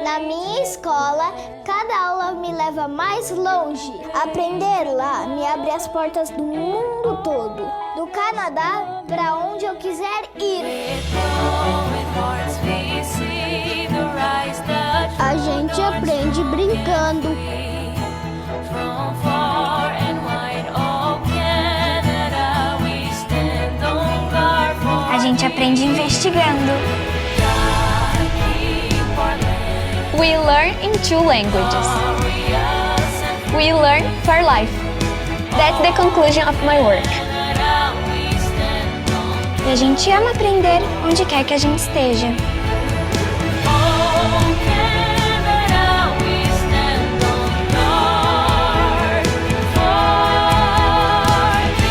Na minha escola, cada aula me leva mais longe. Aprender lá me abre as portas do mundo todo, do Canadá para onde eu quiser ir. A gente aprende brincando. A gente aprende investigando. We learn in 2 languages. We learn for life. That's the conclusion of my work. E a gente ama aprender onde quer que a gente esteja.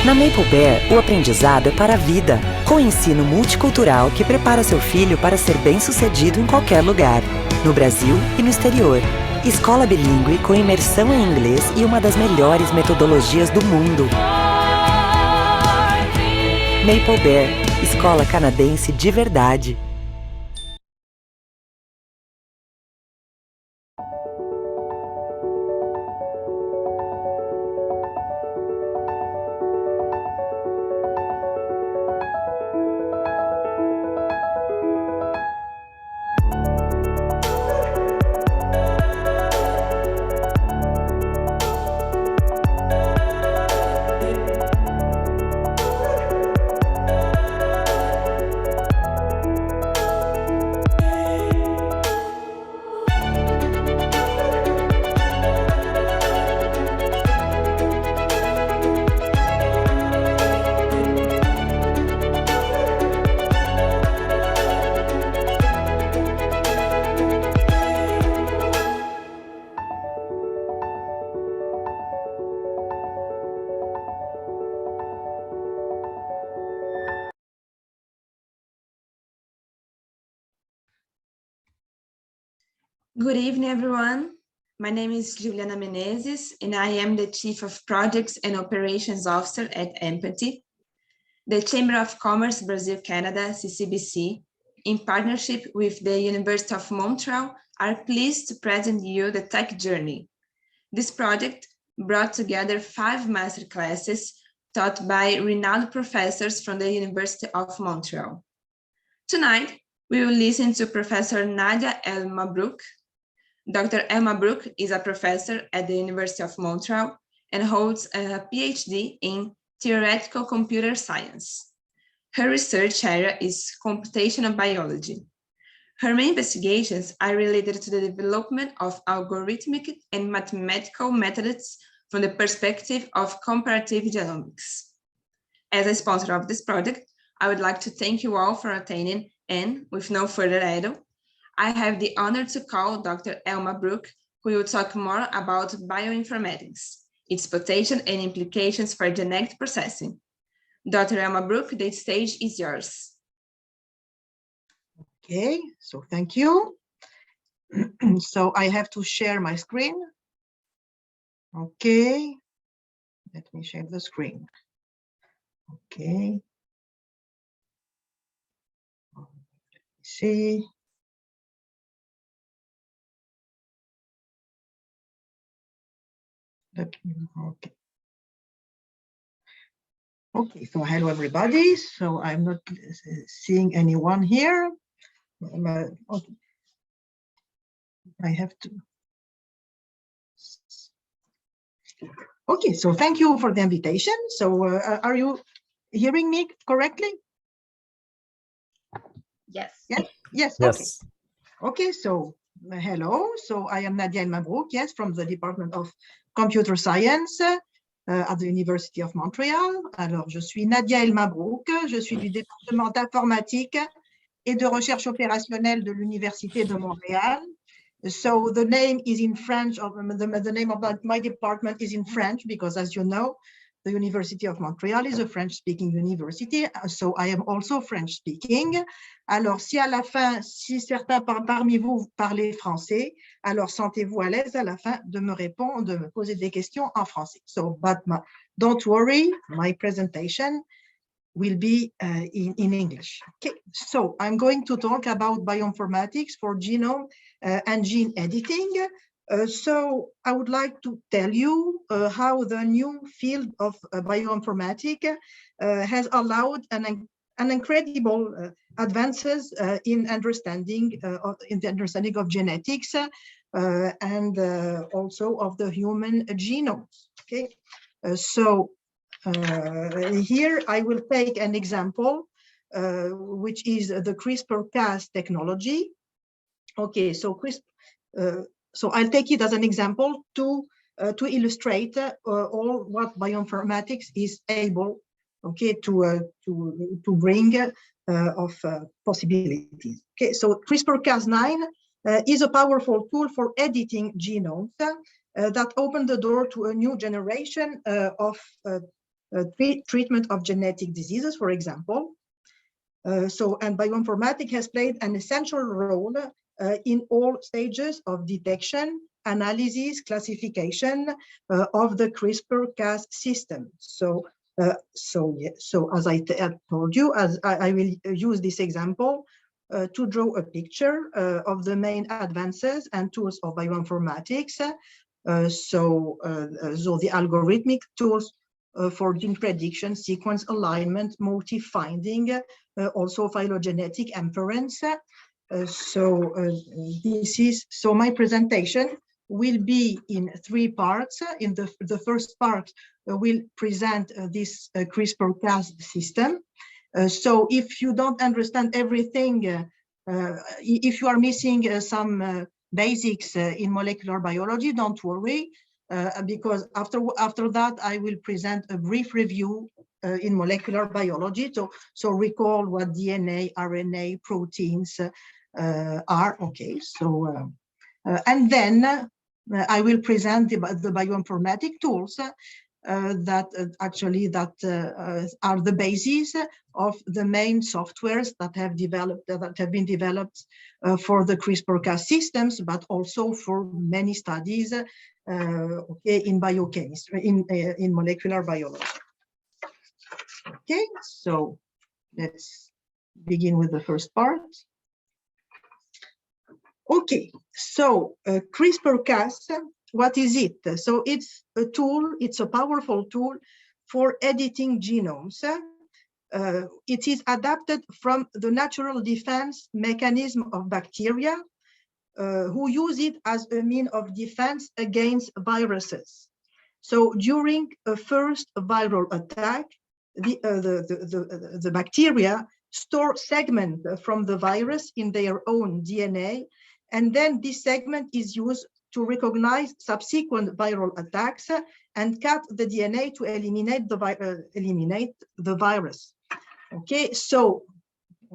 Na Maple Bear, o aprendizado é para a vida, com ensino multicultural que prepara seu filho para ser bem-sucedido em qualquer lugar, no Brasil e no exterior. Escola bilíngue com imersão em inglês e uma das melhores metodologias do mundo. Maple Bear, escola canadense de verdade. Good evening, everyone. My name is Juliana Menezes, and I am the Chief of Projects and Operations Officer at Empathy. The Chamber of Commerce Brazil-Canada, CCBC, in partnership with the University of Montreal, are pleased to present you the Tech Journey. This project brought together 5 master classes taught by renowned professors from the University of Montreal. Tonight, we will listen to Professor Nadia El-Mabrouk. Dr. El-Mabrouk is a professor at the University of Montreal and holds a PhD in theoretical computer science. Her research area is computational biology. Her main investigations are related to the development of algorithmic and mathematical methods from the perspective of comparative genomics. As a sponsor of this project, I would like to thank you all for attending, and with no further ado, I have the honor to call Dr. El-Mabrouk, who will talk more about bioinformatics, its potential and implications for genetic processing. Dr. El-Mabrouk, the stage is yours. Okay, so thank you. So I have to share my screen. Okay, let me share the screen. Okay. See. Okay. Okay, so hello everybody. So I'm not seeing anyone here. Okay. I have to. Okay, so thank you for the invitation. So are you hearing me correctly? Yes. Yes. Yes. Yes. Okay, so hello. So I am Nadia El-Mabrouk, yes, from the Department of Computer Science at the University of Montreal. Alors, je suis Nadia El-Mabrouk, je suis du département d'informatique et de recherche opérationnelle de l'Université de Montréal. So the name is in French, or the name of my department is in French, because as you know, the University of Montreal is a French-speaking university, so I am also French-speaking. Alors, si à la fin, si certains parmi vous parlez français, alors sentez-vous à l'aise à la fin de me répondre, de me poser des questions en français. So, but don't worry, my presentation will be in English. Okay, so I'm going to talk about bioinformatics for genome and gene editing. So I would like to tell you how the new field of bioinformatics has allowed an incredible advances in understanding of genetics and also of the human genomes. Okay, so here I will take an example, which is the CRISPR-Cas technology. Okay, so so I'll take it as an example to illustrate all what bioinformatics is able, okay, to bring of possibilities. Okay, so CRISPR-Cas9 is a powerful tool for editing genomes that opened the door to a new generation of treatment of genetic diseases, for example. And bioinformatics has played an essential role in all stages of detection, analysis, classification of the CRISPR-Cas system. So as I told you, as I will use this example to draw a picture of the main advances and tools of bioinformatics. So the algorithmic tools for gene prediction, sequence alignment, motif finding, also phylogenetic inference. So my presentation will be in 3 parts. In the first part, we'll present this CRISPR-Cas system. So if you don't understand everything, if you are missing some basics in molecular biology, don't worry, because after that I will present a brief review in molecular biology. So recall what DNA, RNA, proteins are. Okay, so and then I will present the bioinformatic tools that are the basis of the main softwares that have been developed for the CRISPR-Cas systems, but also for many studies okay, in biochemistry, in molecular biology. Okay, so let's begin with the first part. Okay, so CRISPR-Cas, what is it? So it's a tool, it's a powerful tool for editing genomes. It is adapted from the natural defense mechanism of bacteria, who use it as a means of defense against viruses. So during a first viral attack, the bacteria store segments from the virus in their own DNA, and then this segment is used to recognize subsequent viral attacks and cut the DNA to eliminate the virus. Okay, so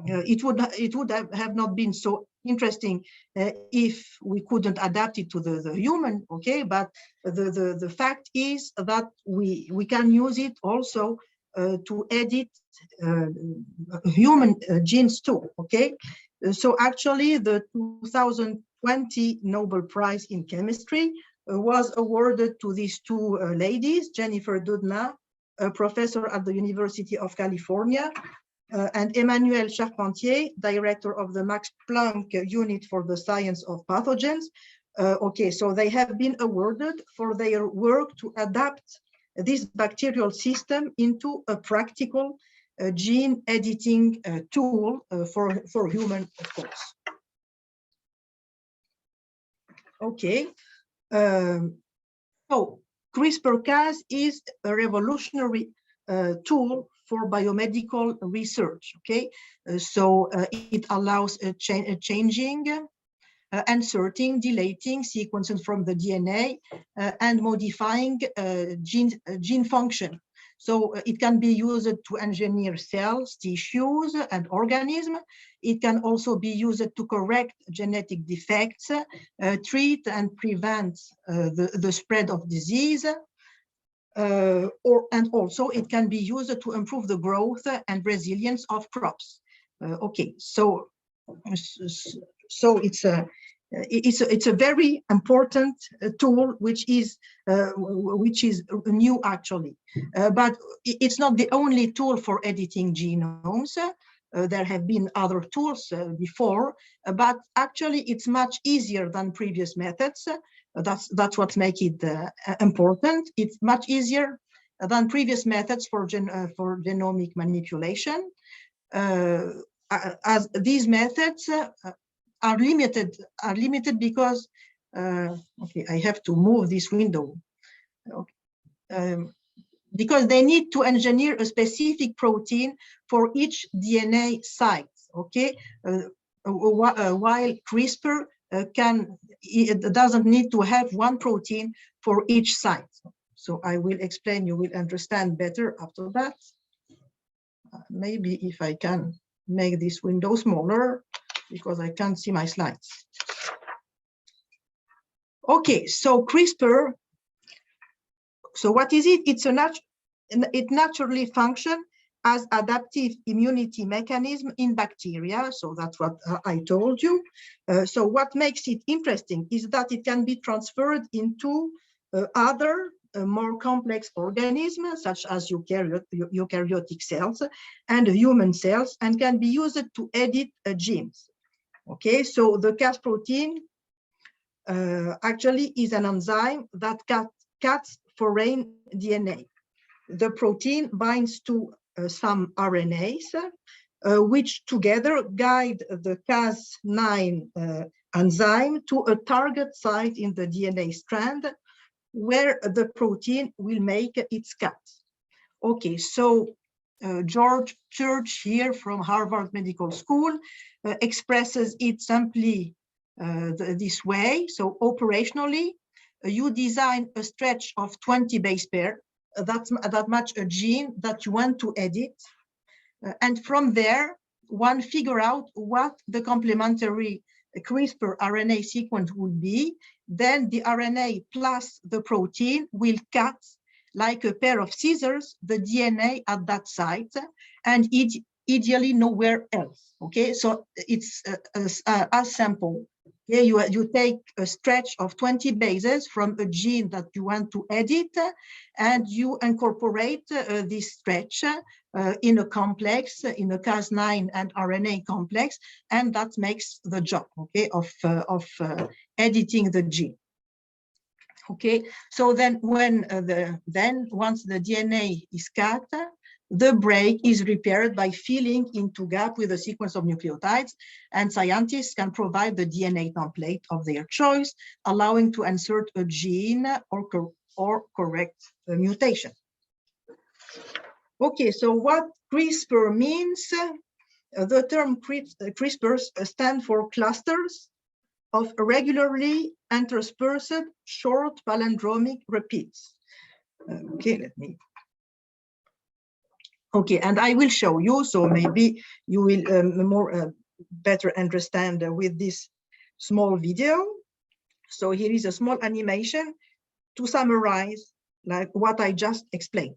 it would have not been so interesting if we couldn't adapt it to the human. Okay, but the fact is that we can use it also to edit human genes too. Okay, so actually the 2020 Nobel Prize in Chemistry was awarded to these 2 ladies, Jennifer Doudna, a professor at the University of California, and Emmanuel Charpentier, director of the Max Planck Unit for the Science of Pathogens. Okay, so they have been awarded for their work to adapt this bacterial system into a practical gene editing tool for human, of course. Okay, so CRISPR-Cas is a revolutionary tool for biomedical research. Okay, so it allows changing, inserting, deleting sequences from the DNA and modifying gene function. So it can be used to engineer cells, tissues, and organisms. It can also be used to correct genetic defects, treat and prevent the spread of disease, and also it can be used to improve the growth and resilience of crops. Okay, so it's it's a very important tool, which is new actually, but it's not the only tool for editing genomes. There have been other tools before, but actually it's much easier than previous methods. That's what makes it important. It's much easier than previous methods for genomic manipulation, as these methods are limited because okay, I have to move this window. Because they need to engineer a specific protein for each DNA site, okay? While CRISPR it doesn't need to have one protein for each site. So I will explain, you will understand better after that. Maybe if I can make this window smaller, because I can't see my slides. Okay, so CRISPR, so what is it? It naturally functions as adaptive immunity mechanism in bacteria. So that's what I told you. So what makes it interesting is that it can be transferred into other more complex organisms, such as eukaryotic cells and human cells, and can be used to edit genes. Okay, so the Cas protein actually is an enzyme that cuts foreign DNA. The protein binds to some RNAs, which together guide the Cas9 enzyme to a target site in the DNA strand where the protein will make its cut. Okay, so George Church here from Harvard Medical School expresses it simply this way. So operationally, you design a stretch of 20 base pair, that much a gene that you want to edit. And from there, one figure out what the complementary CRISPR RNA sequence would be. Then the RNA plus the protein will cut like a pair of scissors the DNA at that site, and ideally nowhere else. Okay, so it's as simple. Yeah, you take a stretch of 20 bases from a gene that you want to edit, and you incorporate this stretch in a complex, in a Cas9 and RNA complex, and that makes the job, okay, of editing the gene. Okay, so then when once the DNA is cut, the break is repaired by filling into gap with a sequence of nucleotides, and scientists can provide the DNA template of their choice, allowing to insert a gene or correct a mutation. Okay, so what CRISPR means? The term CRISPR stands for clusters of regularly interspersed short palindromic repeats. Okay, let me. Okay, and I will show you, so maybe you will better understand with this small video. So here is a small animation to summarize like what I just explained.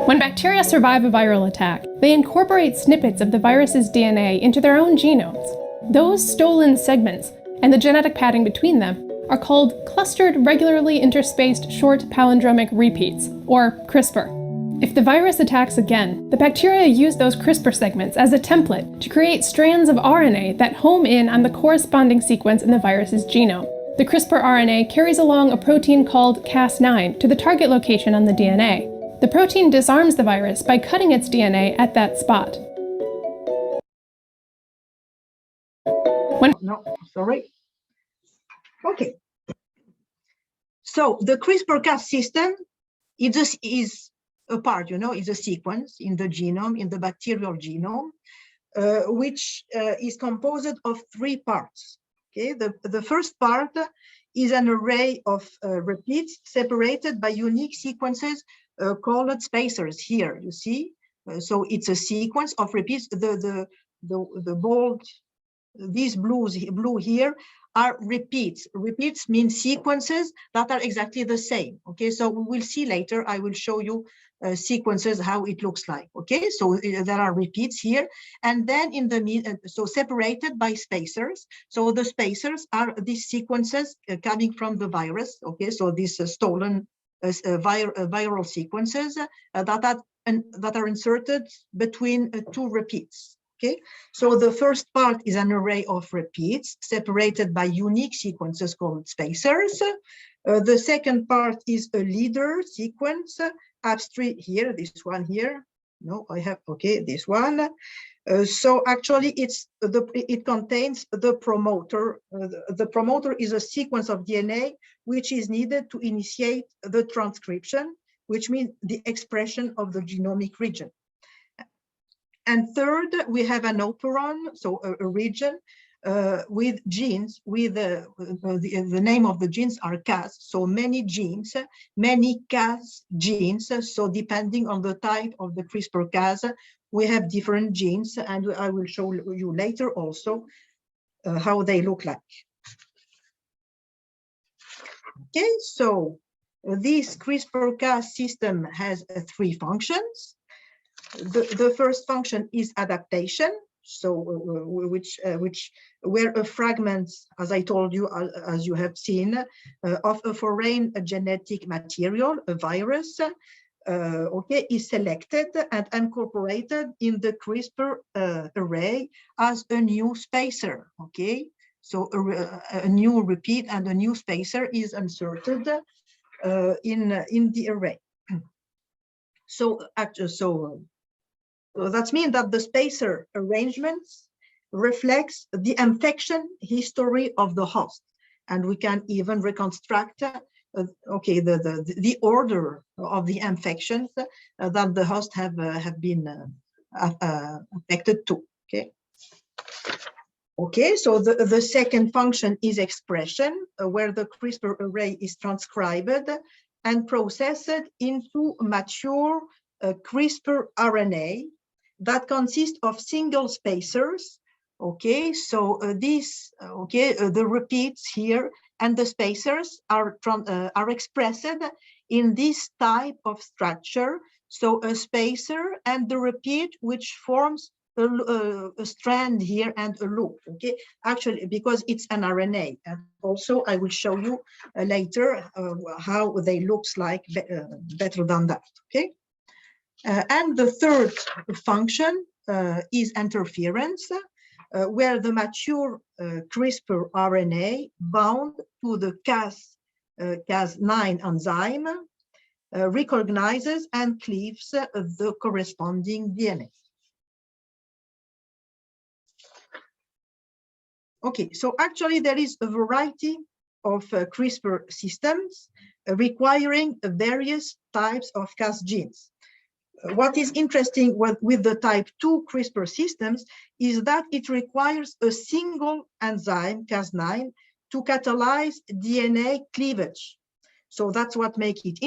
When bacteria survive a viral attack, they incorporate snippets of the virus's DNA into their own genomes. Those stolen segments and the genetic padding between them are called clustered regularly interspaced short palindromic repeats, or CRISPR. If the virus attacks again, the bacteria use those CRISPR segments as a template to create strands of RNA that home in on the corresponding sequence in the virus's genome. The CRISPR RNA carries along a protein called Cas9 to the target location on the DNA. The protein disarms the virus by cutting its DNA at that spot. No, sorry. Okay. So the CRISPR-Cas system is a part, is a sequence in the genome, in the bacterial genome, which is composed of 3 parts. Okay, the first part is an array of repeats separated by unique sequences called spacers. Here you see, so it's a sequence of repeats. The bold these blue here are repeats. Repeats mean sequences that are exactly the same. Okay, so we will see later. I will show you sequences, how it looks like. Okay, so there are repeats here, and then in the so separated by spacers. So the spacers are these sequences coming from the virus. Okay, so these stolen viral sequences that are inserted between two repeats. Okay, so the first part is an array of repeats separated by unique sequences called spacers. The second part is a leader sequence, upstream here, this one here. No, I have, okay, this one. So actually it contains the promoter. The promoter is a sequence of DNA which is needed to initiate the transcription, which means the expression of the genomic region. And third, we have an operon, so a region with genes, with the name of the genes are Cas, so many genes, many Cas genes. So depending on the type of the CRISPR-Cas, we have different genes, and I will show you later also how they look like. Okay, so this CRISPR-Cas system has three functions. The first function is adaptation, so where a fragment, as I told you, as you have seen, of a foreign genetic material, a virus, okay, is selected and incorporated in the CRISPR array as a new spacer. Okay, so a new repeat and a new spacer is inserted in the array. So that means that the spacer arrangements reflects the infection history of the host, and we can even reconstruct okay, the order of the infections that the host have been affected to. Okay. Okay, so the second function is expression, where the CRISPR array is transcribed and processed into mature CRISPR RNA that consists of single spacers. Okay, so the repeats here and the spacers are expressed in this type of structure. So a spacer and the repeat, which forms a strand here and a loop. Okay, actually, because it's an RNA, and also I will show you later how they looks like better than that. Okay. And the third function is interference, where the mature CRISPR RNA bound to the Cas9 enzyme recognizes and cleaves the corresponding DNA. Okay, so actually there is a variety of CRISPR systems requiring various types of Cas genes. What is interesting with the type 2 CRISPR systems is that it requires a single enzyme, Cas9, to catalyze DNA cleavage. So that's what makes it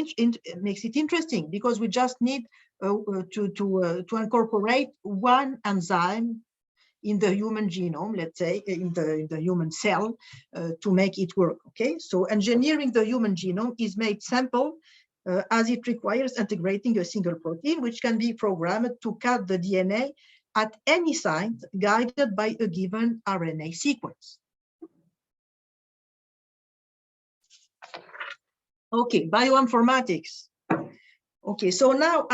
interesting, because we just need to incorporate one enzyme in the human genome, let's say, in the human cell, to make it work. Okay, so engineering the human genome is made simple, as it requires integrating a single protein, which can be programmed to cut the DNA at any site guided by a given RNA sequence. Okay, bioinformatics. Okay, so now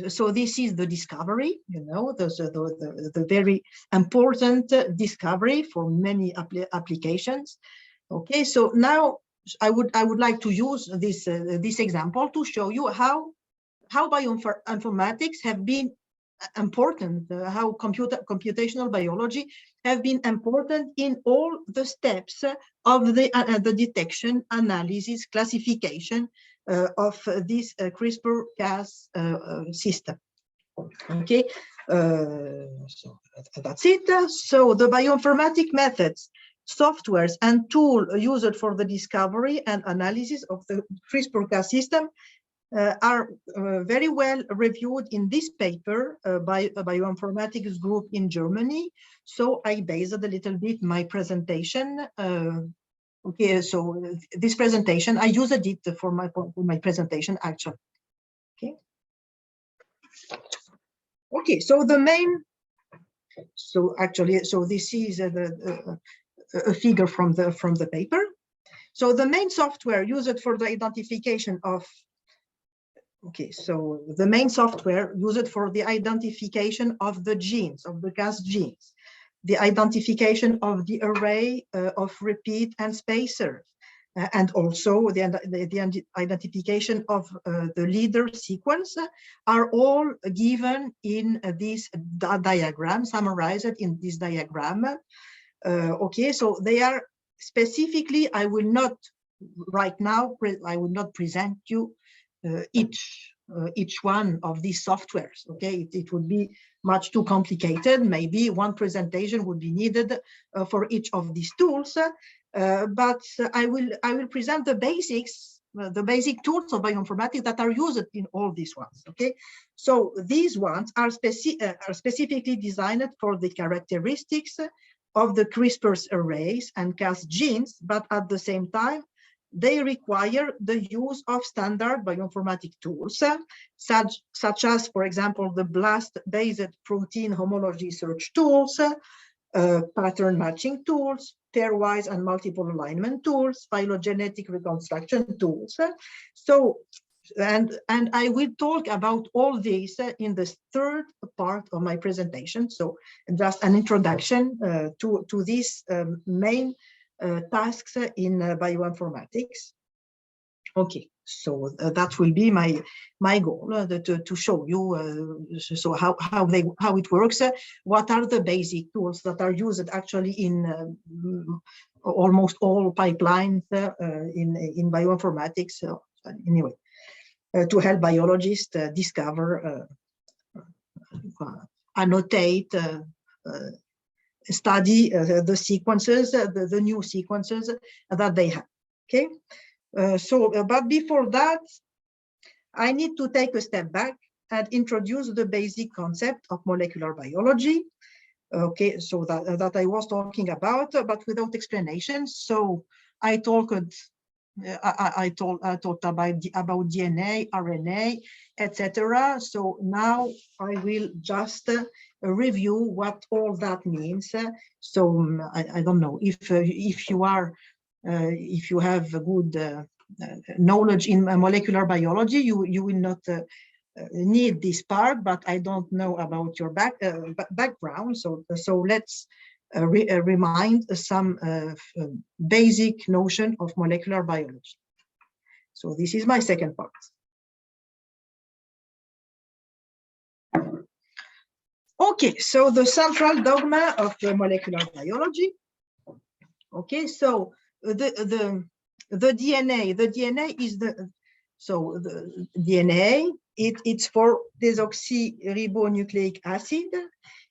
so this is the discovery, you know, the very important discovery for many applications. Okay, so now I would like to use this example to show you how bioinformatics have been important, how computational biology have been important in all the steps of the detection, analysis, classification of this CRISPR-Cas system. Okay, so that's it. So the bioinformatic methods, softwares, and tools used for the discovery and analysis of the CRISPR-Cas system are very well reviewed in this paper by a bioinformatics group in Germany. So I based a little bit my presentation. Okay, so this presentation, I used it for my presentation actually. Okay. Okay, so the main, so actually, so this is a figure from the paper. So the main software used for the identification of, okay, so the main software used for the identification of the genes, of the Cas genes, the identification of the array of repeat and spacers, and also the identification of the leader sequence are all given in this diagram, summarized in this diagram. Okay, so they are specifically, I will not right now, I will not present you each one of these softwares. Okay, it would be much too complicated. Maybe one presentation would be needed for each of these tools, but I will present the basics, the basic tools of bioinformatics that are used in all these ones. Okay, so these ones are specifically designed for the characteristics of the CRISPR's arrays and Cas genes, but at the same time, they require the use of standard bioinformatic tools, such as, for example, the BLAST-based protein homology search tools, pattern matching tools, pairwise and multiple alignment tools, phylogenetic reconstruction tools. So, and I will talk about all these in the third part of my presentation. So just an introduction to these main tasks in bioinformatics. Okay, so that will be my goal to show you so how it works. What are the basic tools that are used actually in almost all pipelines in bioinformatics. Anyway, to help biologists discover, annotate, study the sequences, the new sequences that they have. Okay, but before that, I need to take a step back and introduce the basic concept of molecular biology. Okay, so that I was talking about, but without explanation. So I talked about DNA, RNA, etc. So now I will just review what all that means. So I don't know if you have a good knowledge in molecular biology, you will not need this part, but I don't know about your background. So let's remind some basic notion of molecular biology. So this is my second part. Okay, so the central dogma of molecular biology. Okay, so the DNA is the DNA. It's for desoxyribonucleic acid.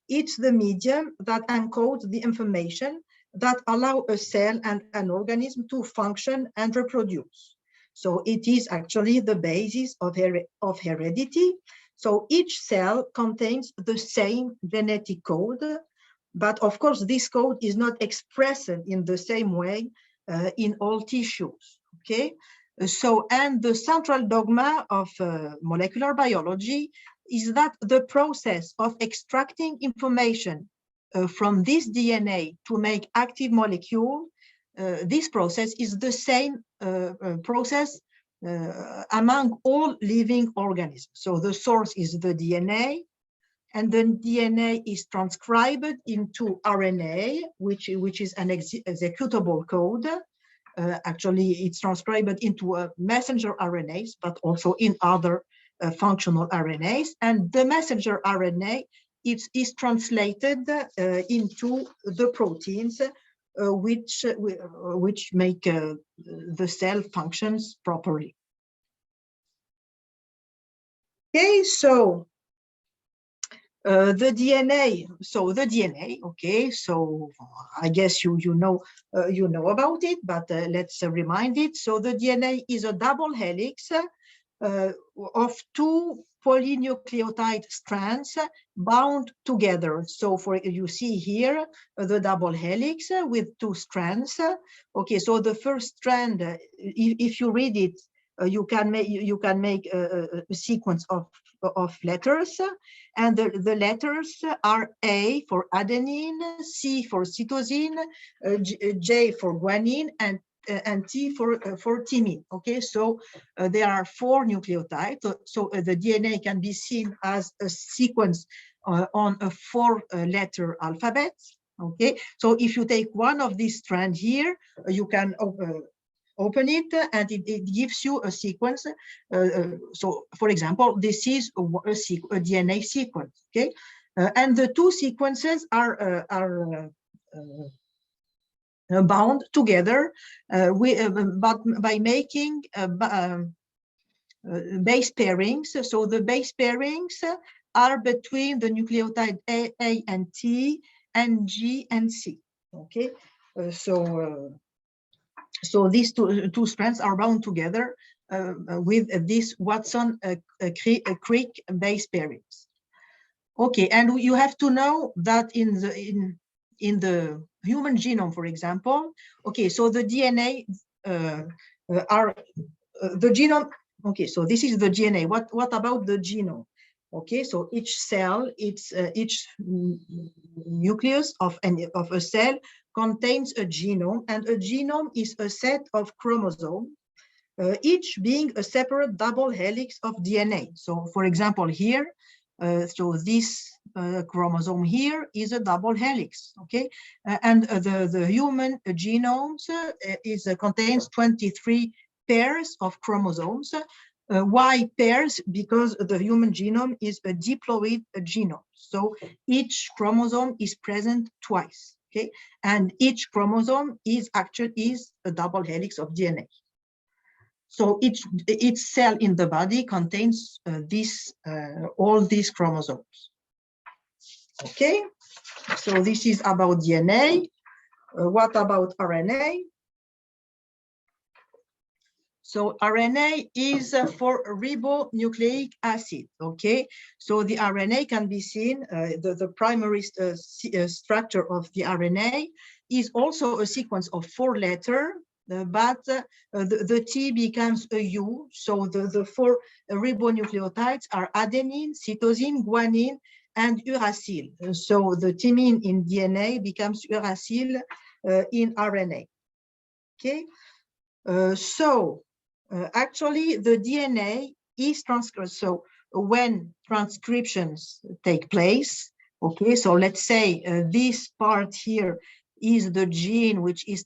It's the medium that encodes the information that allow a cell and an organism to function and reproduce. So it is actually the basis of heredity. So each cell contains the same genetic code, but of course this code is not expressed in the same way in all tissues. Okay, so and the central dogma of molecular biology is that the process of extracting information from this DNA to make active molecule, this process is the same process among all living organisms. So the source is the DNA, and then DNA is transcribed into RNA, which is an executable code. Actually, it's transcribed into a messenger RNAs, but also in other functional RNAs. And the messenger RNA is translated into the proteins which make the cell functions properly. Okay, so the DNA. So the DNA. Okay, so I guess you know about it, but let's remind it. So the DNA is a double helix of two polynucleotide strands bound together. So you see here the double helix with two strands. Okay, so the first strand, if you read it, you can make a sequence of letters, and the letters are A for adenine, C for cytosine, J for guanine, and T for thymine. Okay, so there are 4 nucleotides. So the DNA can be seen as a sequence on a 4-letter alphabet. Okay, so if you take one of these strands here, you can open it, and it gives you a sequence. So, for example, this is a DNA sequence. Okay, and the two sequences are bound together but by making base pairings. So the base pairings are between the nucleotide A and T and G and C. Okay, so these two strands are bound together with this Watson-Crick base pairings. Okay, and you have to know that in the human genome, for example, okay, so the DNA the genome. Okay, so this is the DNA. What about the genome? Okay, so each cell, each nucleus of a cell contains a genome, and a genome is a set of chromosomes, each being a separate double helix of DNA. So, for example, here, so this chromosome here is a double helix. Okay, and the human genomes contains 23 pairs of chromosomes. Why pairs? Because the human genome is a diploid genome. So each chromosome is present twice. Okay, and each chromosome is a double helix of DNA. So each cell in the body contains all these chromosomes. Okay, so this is about DNA. What about RNA? So RNA is for ribonucleic acid. Okay, so the RNA can be seen, the primary structure of the RNA is also a sequence of 4 letters, but the T becomes a U. So the 4 ribonucleotides are adenine, cytosine, guanine, and uracil. So the thymine in DNA becomes uracil in RNA. Okay, actually, the DNA is transcribed. So when transcriptions take place, okay, so let's say this part here is the gene which is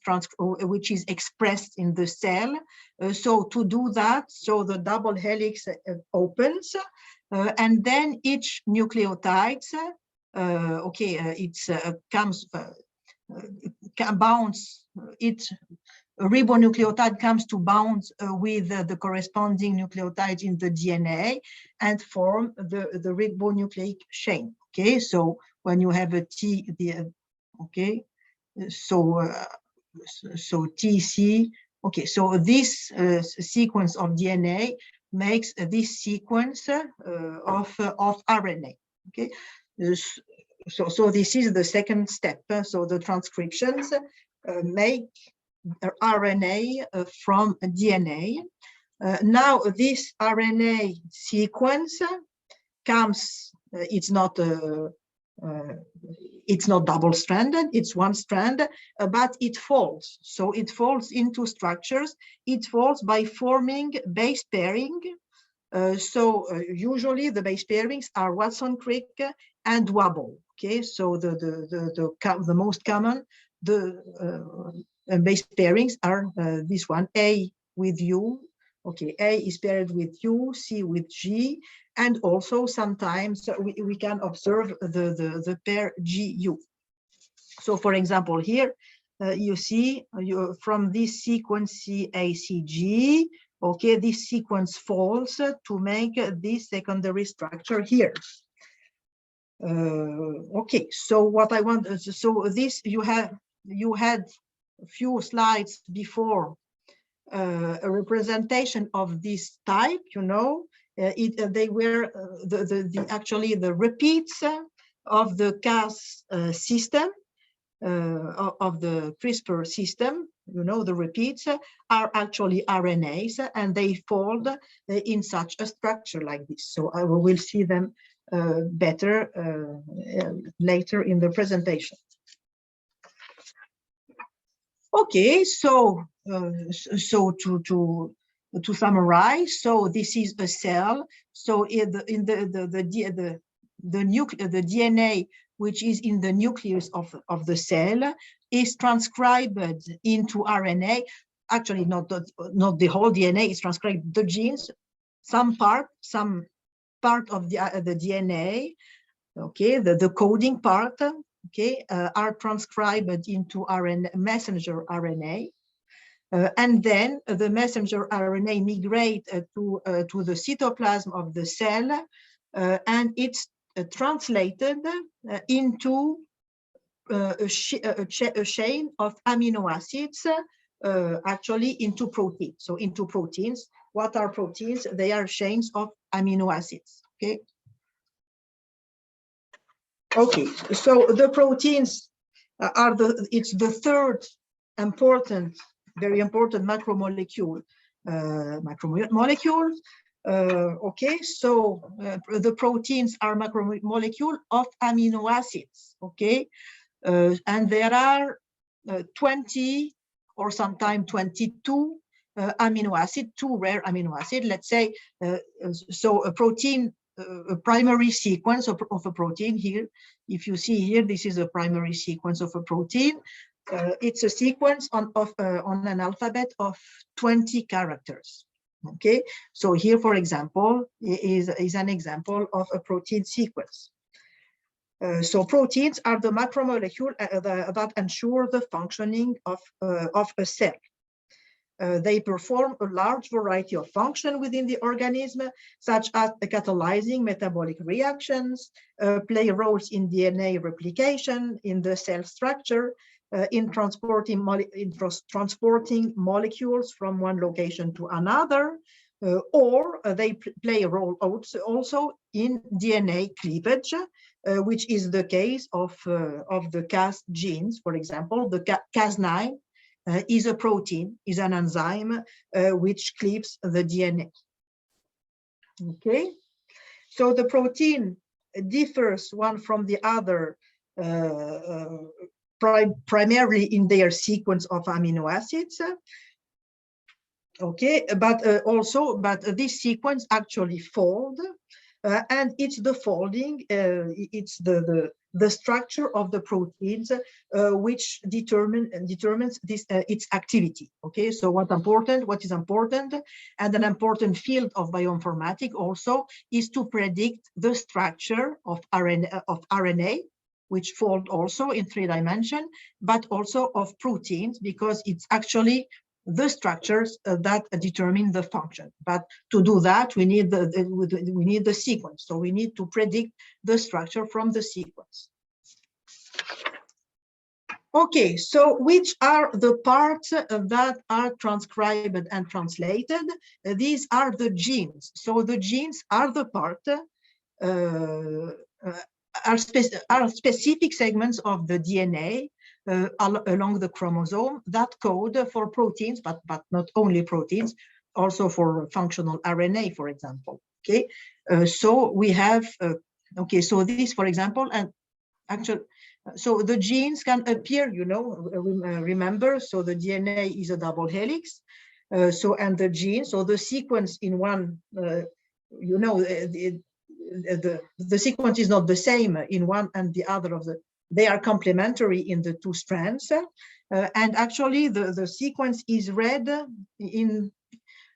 expressed in the cell. So to do that, so the double helix opens, and then each nucleotide, ribonucleotide comes to bound with the corresponding nucleotides in the DNA and form the ribonucleic chain. Okay, so when you have a T, okay, so TC. Okay, so this sequence of DNA makes this sequence of RNA. Okay, so this is the second step. So the transcriptions make RNA from DNA. Now this RNA sequence comes. It's not double-stranded, it's one strand, but it folds. So it folds into structures. It folds by forming base pairing. Usually the base pairings are Watson-Crick and Wabble. Okay, so the most common base pairings are this one, A with U. Okay, A is paired with U, C with G, and also sometimes we can observe the pair GU. So for example, here you see from this sequence CACG, okay, this sequence falls to make this secondary structure here. Okay, so what I want, so this you had a few slides before a representation of this type, you know. They were actually the repeats of the Cas system, of the CRISPR system. You know, the repeats are actually RNAs, and they fold in such a structure like this. So I will see them better later in the presentation. Okay, so to summarize, so this is a cell. So in the DNA, which is in the nucleus of the cell, is transcribed into RNA. Actually, not the whole DNA is transcribed. The genes, some part of the DNA, okay, the coding part, okay, are transcribed into RNA, messenger RNA. And then the messenger RNA migrate to the cytoplasm of the cell, and it's translated into a chain of amino acids, actually into proteins. So into proteins. What are proteins? They are chains of amino acids. Okay. Okay. So the proteins are it's the third important, very important macromolecule. Okay, so the proteins are macromolecule of amino acids. Okay, and there are 20 or sometimes 22 amino acid, 2 rare amino acid. Let's say so a protein. A primary sequence of a protein here. If you see here, this is a primary sequence of a protein. It's a sequence on an alphabet of 20 characters. Okay, so here, for example, is an example of a protein sequence. So proteins are the macromolecule that ensure the functioning of a cell. They perform a large variety of functions within the organism, such as catalyzing metabolic reactions, play roles in DNA replication, in the cell structure, in transporting molecules from one location to another, or they play a role also in DNA cleavage, which is the case of the Cas genes, for example. The Cas9 is a protein, is an enzyme which cleaves the DNA. Okay, so the protein differs one from the other primarily in their sequence of amino acids. Okay, but this sequence actually fold, and it's the folding, it's the structure of the proteins which determines this its activity. Okay, so what is important, and an important field of bioinformatics also is to predict the structure of RNA, which fold also in 3 dimensions, but also of proteins, because it's actually the structures that determine the function. But to do that, we need the sequence. So we need to predict the structure from the sequence. Okay, so which are the parts that are transcribed and translated? These are the genes. So the genes are the part, are specific segments of the DNA along the chromosome that code for proteins, but not only proteins, also for functional RNA, for example. Okay, so we have, okay, so this, for example, and actually, so the genes can appear, you know, remember, so the DNA is a double helix, so, and the gene, so the sequence in one, you know, the sequence is not the same in one and the other of the, they are complementary in the 2 strands, and actually the sequence is read in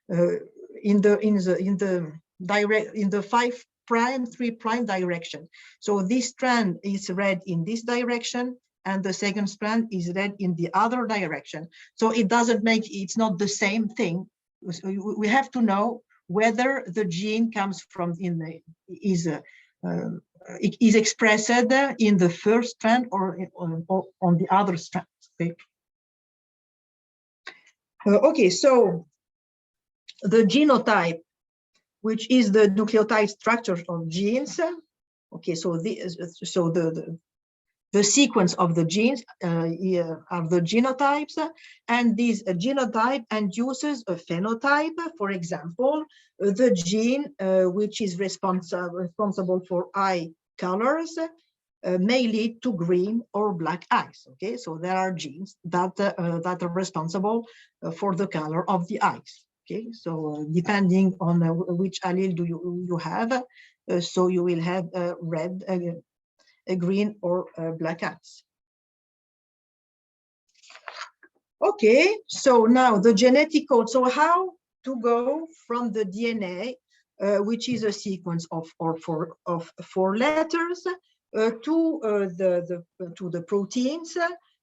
the 5' 3' direction. So this strand is read in this direction, and the second strand is read in the other direction. So it doesn't make, it's not the same thing. We have to know whether the gene comes from is expressed in the first strand or on the other strand. Okay. Okay, so the genotype, which is the nucleotide structure of genes. Okay, so the sequence of the genes are the genotypes, and this genotype induces a phenotype. For example, the gene which is responsible for eye colors may lead to green or black eyes. Okay, so there are genes that are responsible for the color of the eyes. Okay, so depending on which allele do you have, so you will have red, green, or black eyes. Okay, so now the genetic code. So how to go from the DNA, which is a sequence of four letters, to the proteins,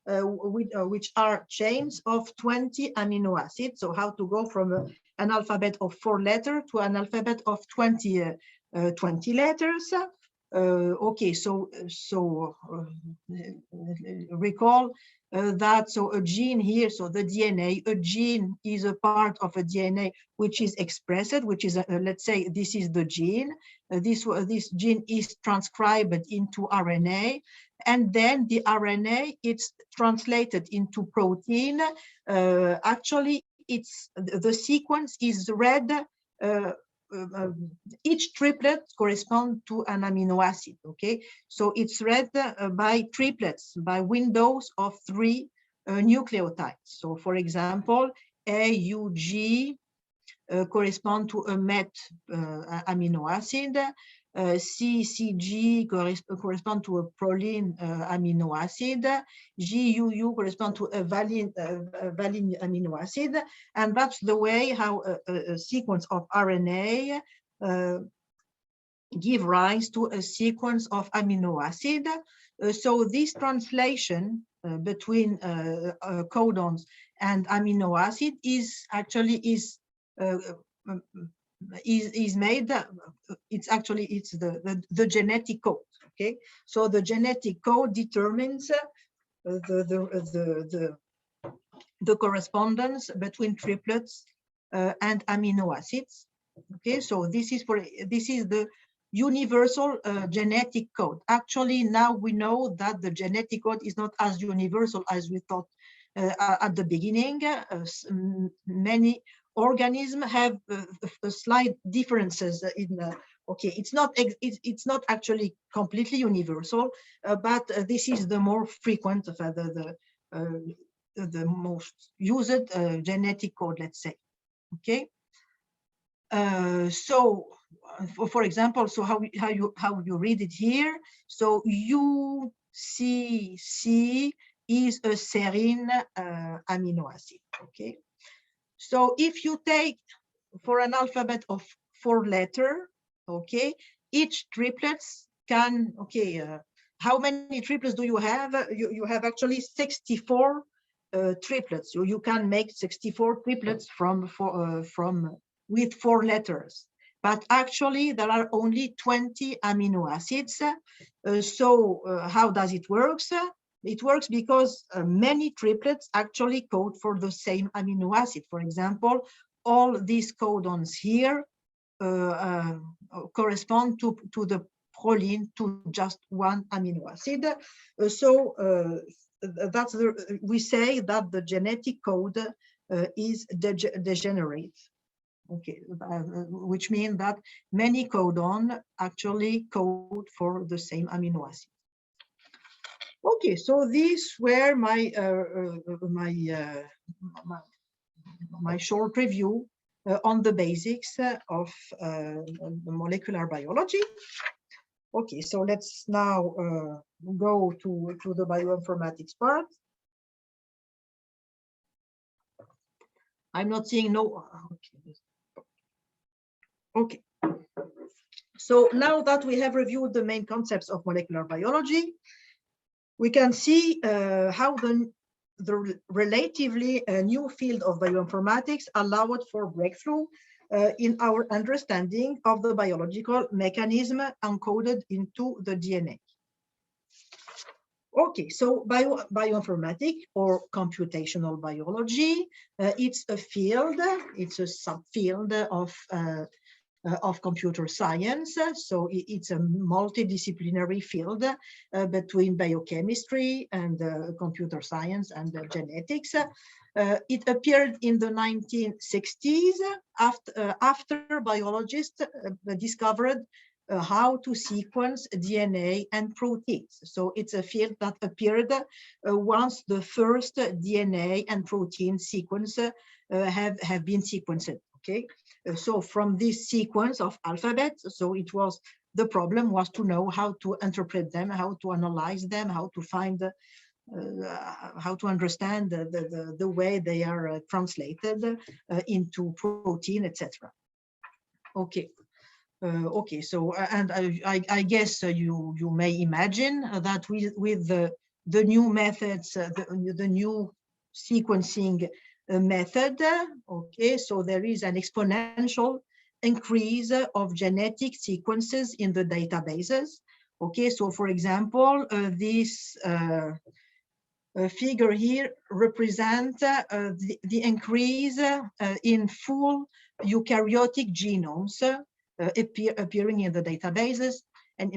which are chains of 20 amino acids. So how to go from an alphabet of 4 letters to an alphabet of 20 letters. Okay, so recall that, so a gene here, so the DNA, a gene is a part of a DNA which is expressed, which is, let's say, this is the gene. This gene is transcribed into RNA, and then the RNA, it's translated into protein. Actually, it's the sequence is read. Each triplet corresponds to an amino acid. Okay, so it's read by triplets, by windows of 3 nucleotides. So, for example, AUG correspond to a met amino acid. CCG correspond to a proline amino acid. GUU correspond to a valine amino acid, and that's the way how a sequence of RNA give rise to a sequence of amino acid. So this translation between codons and amino acid is actually made, it's the genetic code. Okay, so the genetic code determines the correspondence between triplets and amino acids. Okay, so this is the universal genetic code. Actually, now we know that the genetic code is not as universal as we thought at the beginning. Many organisms have slight differences in. Okay, it's not actually completely universal, but this is the more frequent, the most used genetic code, let's say. Okay. So, for example, so how you read it here? So UCC is a serine amino acid. Okay. So if you take for an alphabet of 4 letters, okay, each triplets can, okay, how many triplets do you have? You have actually 64 triplets. So you can make 64 triplets with 4 letters. But actually, there are only 20 amino acids. So how does it work? It works because many triplets actually code for the same amino acid. For example, all these codons here correspond to the proline, to just one amino acid. So that's we say that the genetic code is degenerate. Okay, which means that many codons actually code for the same amino acid. Okay, so these were my my short review on the basics of molecular biology. Okay, so let's now go to the bioinformatics part. I'm not seeing no. Okay. So now that we have reviewed the main concepts of molecular biology, we can see how the relatively new field of bioinformatics allowed for breakthrough in our understanding of the biological mechanism encoded into the DNA. Okay, so bioinformatics or computational biology, it's a field, it's a subfield of computer science. So it's a multidisciplinary field between biochemistry and computer science and genetics. It appeared in the 1960s after biologists discovered how to sequence DNA and proteins. So it's a field that appeared once the first DNA and protein sequence have been sequenced. Okay, so from this sequence of alphabets, so it was, the problem was to know how to interpret them, how to analyze them, how to find how to understand the way they are translated into protein, etc. Okay. Okay, so and I guess you may imagine that with the new methods, the new sequencing method, okay, so there is an exponential increase of genetic sequences in the databases. Okay, so for example, this figure here represents the increase in full eukaryotic genomes appearing in the databases,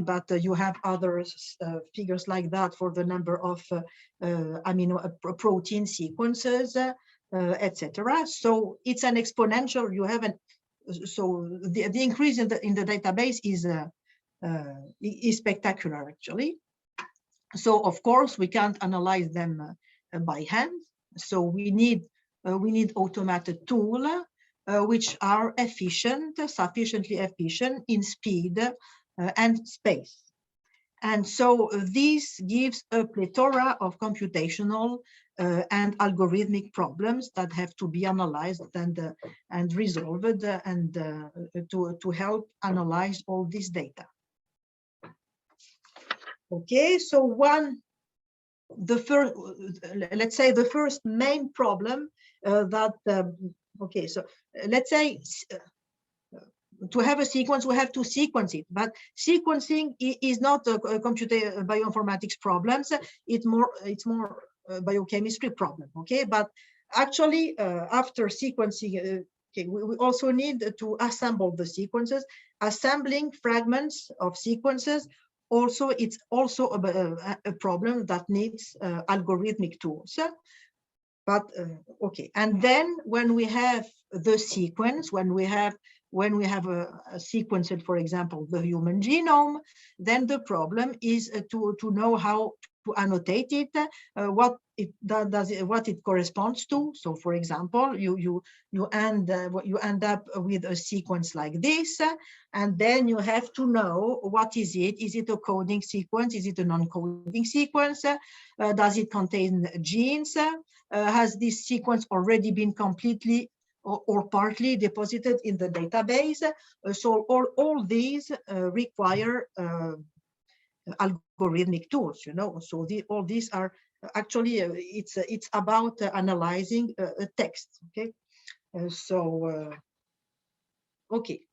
but you have other figures like that for the number of protein sequences, etc. So it's an exponential. You have so the increase in the database is spectacular, actually. So of course we can't analyze them by hand. So we need automated tools which are efficient, sufficiently efficient in speed and space. And so this gives a plethora of computational and algorithmic problems that have to be analyzed and resolved and to help analyze all this data. Okay, so let's say the first main problem okay, so let's say to have a sequence, we have to sequence it, but sequencing is not a bioinformatics problems. It's more biochemistry problem. Okay, but actually after sequencing, okay, we also need to assemble the sequences. Assembling fragments of sequences, also it's also a problem that needs algorithmic tools. But okay, and then when we have the sequence, when we have a sequence, for example, the human genome, then the problem is to know how to annotate it, what it corresponds to. So, for example, you end up with a sequence like this, and then you have to know what is it. Is it a coding sequence? Is it a non-coding sequence? Does it contain genes? Has this sequence already been completely or partly deposited in the database? So all these require algorithmic tools, you know. So all these are actually it's about analyzing a text. Okay, okay.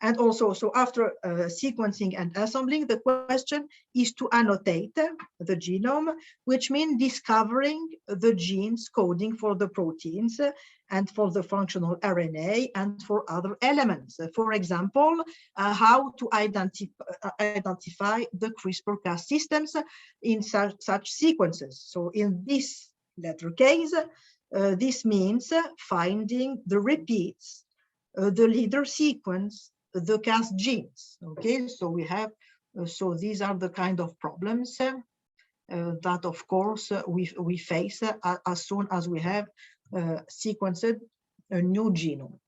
And also, so after sequencing and assembling, the question is to annotate the genome, which means discovering the genes coding for the proteins and for the functional RNA and for other elements. For example, how to identify the CRISPR-Cas systems in such sequences. So in this latter case, this means finding the repeats, the leader sequence, the Cas genes. Okay, so we have, so these are the kind of problems that, of course, we face as soon as we have sequenced a new genome.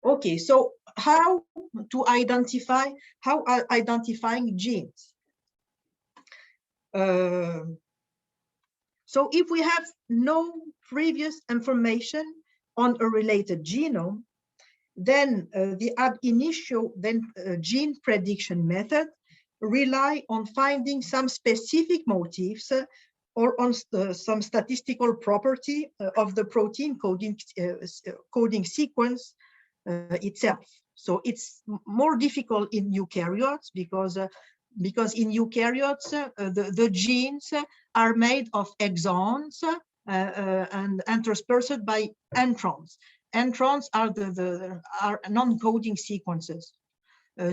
Okay, so how identifying genes? So if we have no previous information on a related genome, then the ab initio gene prediction method rely on finding some specific motifs or on some statistical property of the protein coding sequence itself. So it's more difficult in eukaryotes because because in eukaryotes, the genes are made of exons and interspersed by introns. Introns are are non-coding sequences.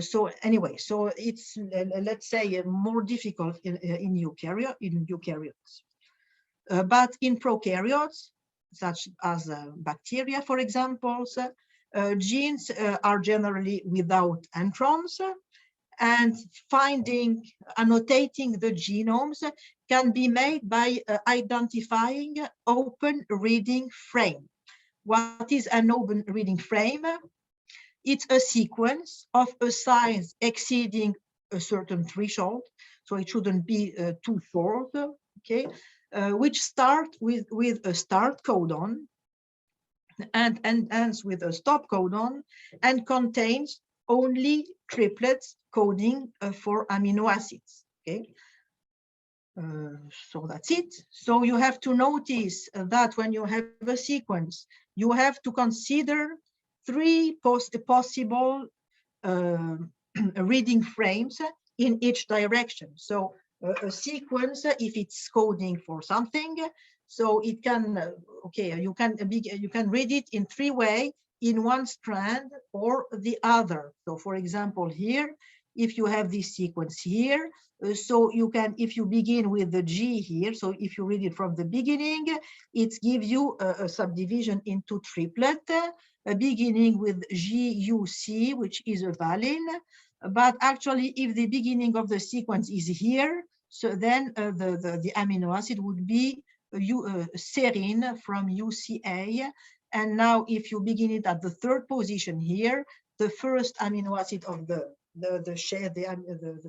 So anyway, so it's let's say more difficult in eukaryotes. But in prokaryotes, such as bacteria, for example, genes are generally without introns, and annotating the genomes can be made by identifying open reading frame. What is an open reading frame? It's a sequence of a size exceeding a certain threshold, so it shouldn't be too short, okay? Which start with a start codon and ends with a stop codon and contains only triplets coding for amino acids, okay? So that's it. So you have to notice that when you have a sequence, you have to consider three possible reading frames in each direction. So a sequence, if it's coding for something, so it can, okay, you can read it in three ways, in one strand or the other. So for example, here, if you have this sequence here, so you can, if you begin with the G here, so if you read it from the beginning, it gives you a subdivision into triplet, beginning with GUC, which is a valine. But actually, if the beginning of the sequence is here, so then the amino acid would be serine from UCA. And now if you begin it at the third position here, the first amino acid of the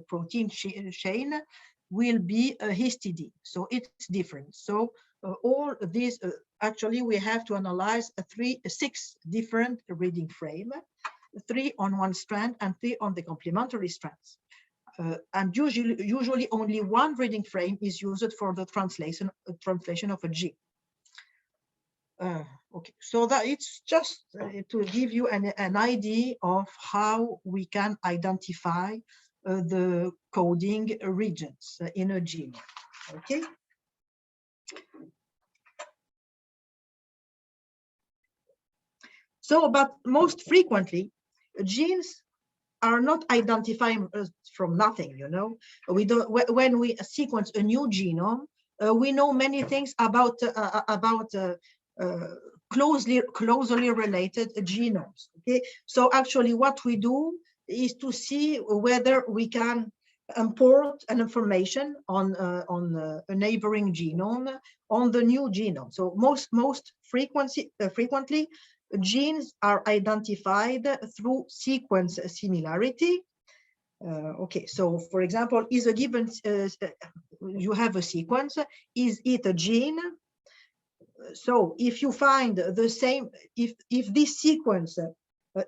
protein chain will be a histidine. So it's different. So all this, actually we have to analyze six different reading frame, 3 on one strand and 3 on the complementary strands. And usually only one reading frame is used for the translation of a gene. Okay, so that it's just to give you an idea of how we can identify the coding regions in a gene. Okay. So, but most frequently, genes are not identified from nothing, you know. We don't, when we sequence a new genome, we know many things about closely related genomes. Okay, so actually what we do is to see whether we can import an information on a neighboring genome on the new genome. So most frequently genes are identified through sequence similarity. Okay, so for example, is a given you have a sequence, is it a gene? So if you find the same, if this sequence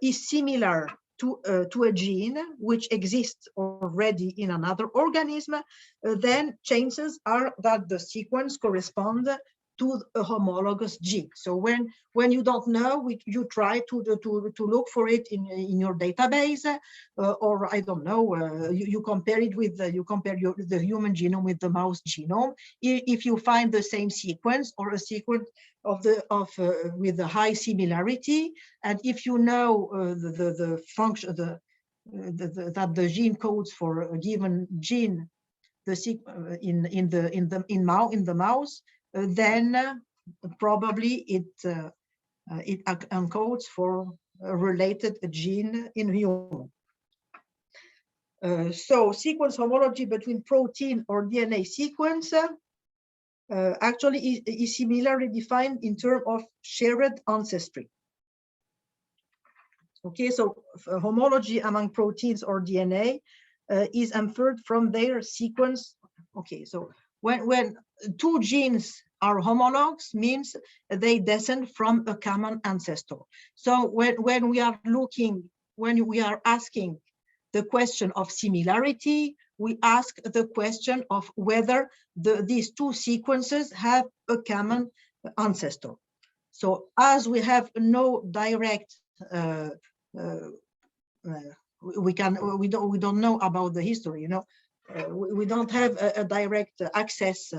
is similar to a gene which exists already in another organism, then chances are that the sequence corresponds to a homologous gene. So when you don't know, you try to look for it in your database, or I don't know, you compare it with the human genome with the mouse genome. If you find the same sequence or a sequence with a high similarity, and if you know the function that the gene codes for a given gene, in the mouse, then probably it encodes for a related gene in human. So sequence homology between protein or DNA sequence actually is similarly defined in terms of shared ancestry. Okay, so homology among proteins or DNA is inferred from their sequence. Okay, so when two genes are homologs, means they descend from a common ancestor. So when we are asking the question of similarity, we ask the question of whether these two sequences have a common ancestor. So as we have no direct we don't know about the history, you know. we don't have a direct access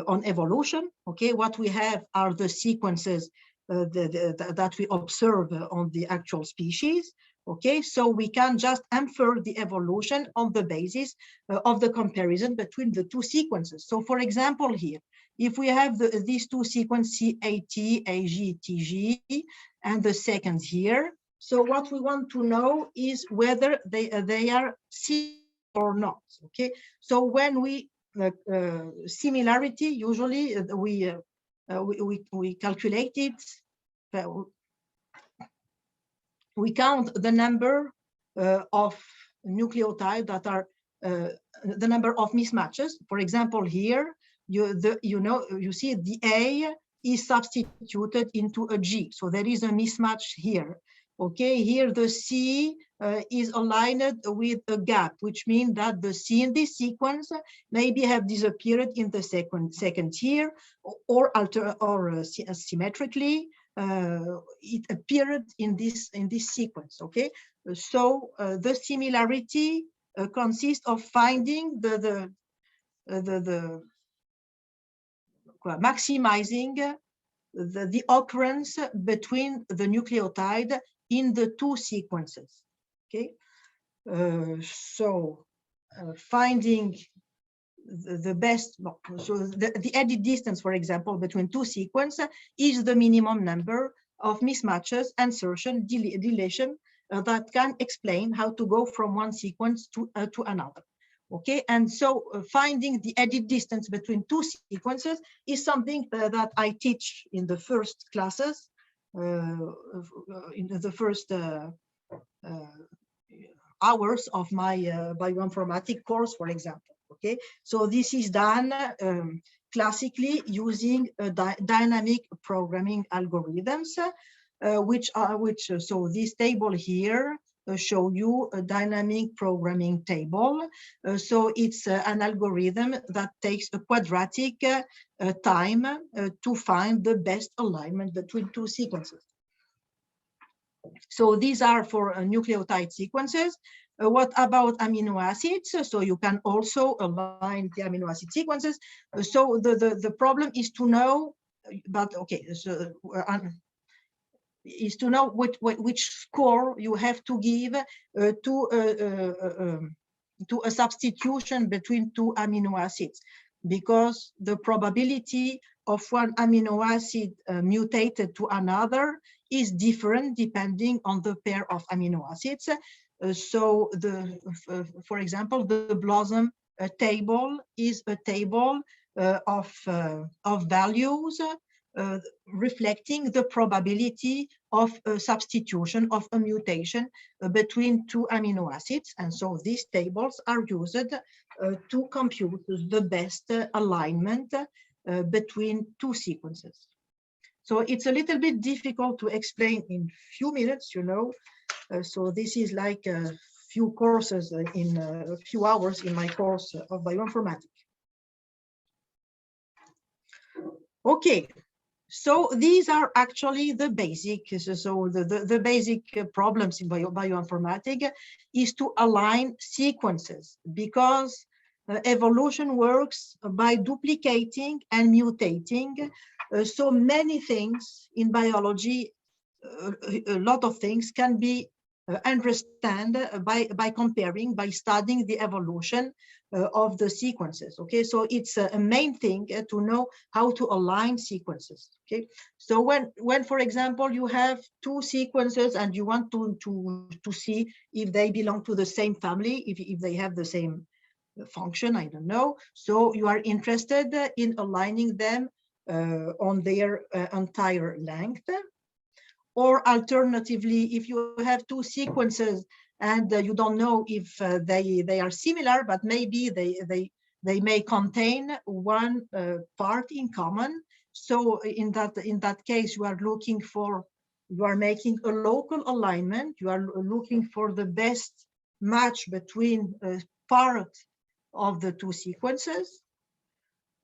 on evolution. Okay, what we have are the sequences that we observe on the actual species. Okay, so we can just infer the evolution on the basis of the comparison between the two sequences. So for example, here, if we have these two sequences, CAT, AG, TG, and the second here, so what we want to know is whether they are similar or not. Okay, so when we similarity, usually we calculate it. We count the number of nucleotides that are the number of mismatches. For example, here you see the A is substituted into a G, so there is a mismatch here. Okay, here the C is aligned with a gap, which means that the C in this sequence maybe have disappeared in the second here, or symmetrically it appeared in this sequence. Okay, so the similarity consists of finding the maximizing the occurrence between the nucleotide in the two sequences. Okay, finding the best, so the edit distance, for example, between two sequences is the minimum number of mismatches, insertion, deletion that can explain how to go from one sequence to another. Okay, and so finding the edit distance between two sequences is something that I teach in the first classes, in the first hours of my bioinformatics course, for example. Okay, so this is done classically using dynamic programming algorithms, so this table here show you a dynamic programming table. So it's an algorithm that takes a quadratic time to find the best alignment between two sequences. So these are for nucleotide sequences. What about amino acids? So you can also align the amino acid sequences. So the problem is to know, but okay, so is to know which score you have to give to a substitution between two amino acids, because the probability of one amino acid mutated to another is different depending on the pair of amino acids. So for example, the Blossom table is a table of values reflecting the probability of a substitution of a mutation between two amino acids. And so these tables are used to compute the best alignment between two sequences. So it's a little bit difficult to explain in few minutes, you know. So this is like a few courses in a few hours in my course of bioinformatics. Okay. So these are actually the basic, so the basic problems in bioinformatics is to align sequences, because evolution works by duplicating and mutating. So many things in biology, a lot of things can be understand by comparing, by studying the evolution of the sequences. Okay, so it's a main thing to know how to align sequences. Okay, so when for example you have two sequences and you want to see if they belong to the same family, if they have the same function, I don't know, so you are interested in aligning them on their entire length. Or alternatively, if you have two sequences and you don't know if they are similar, but maybe they may contain one part in common. So in that case, you are making a local alignment. You are looking for the best match between part of the two sequences.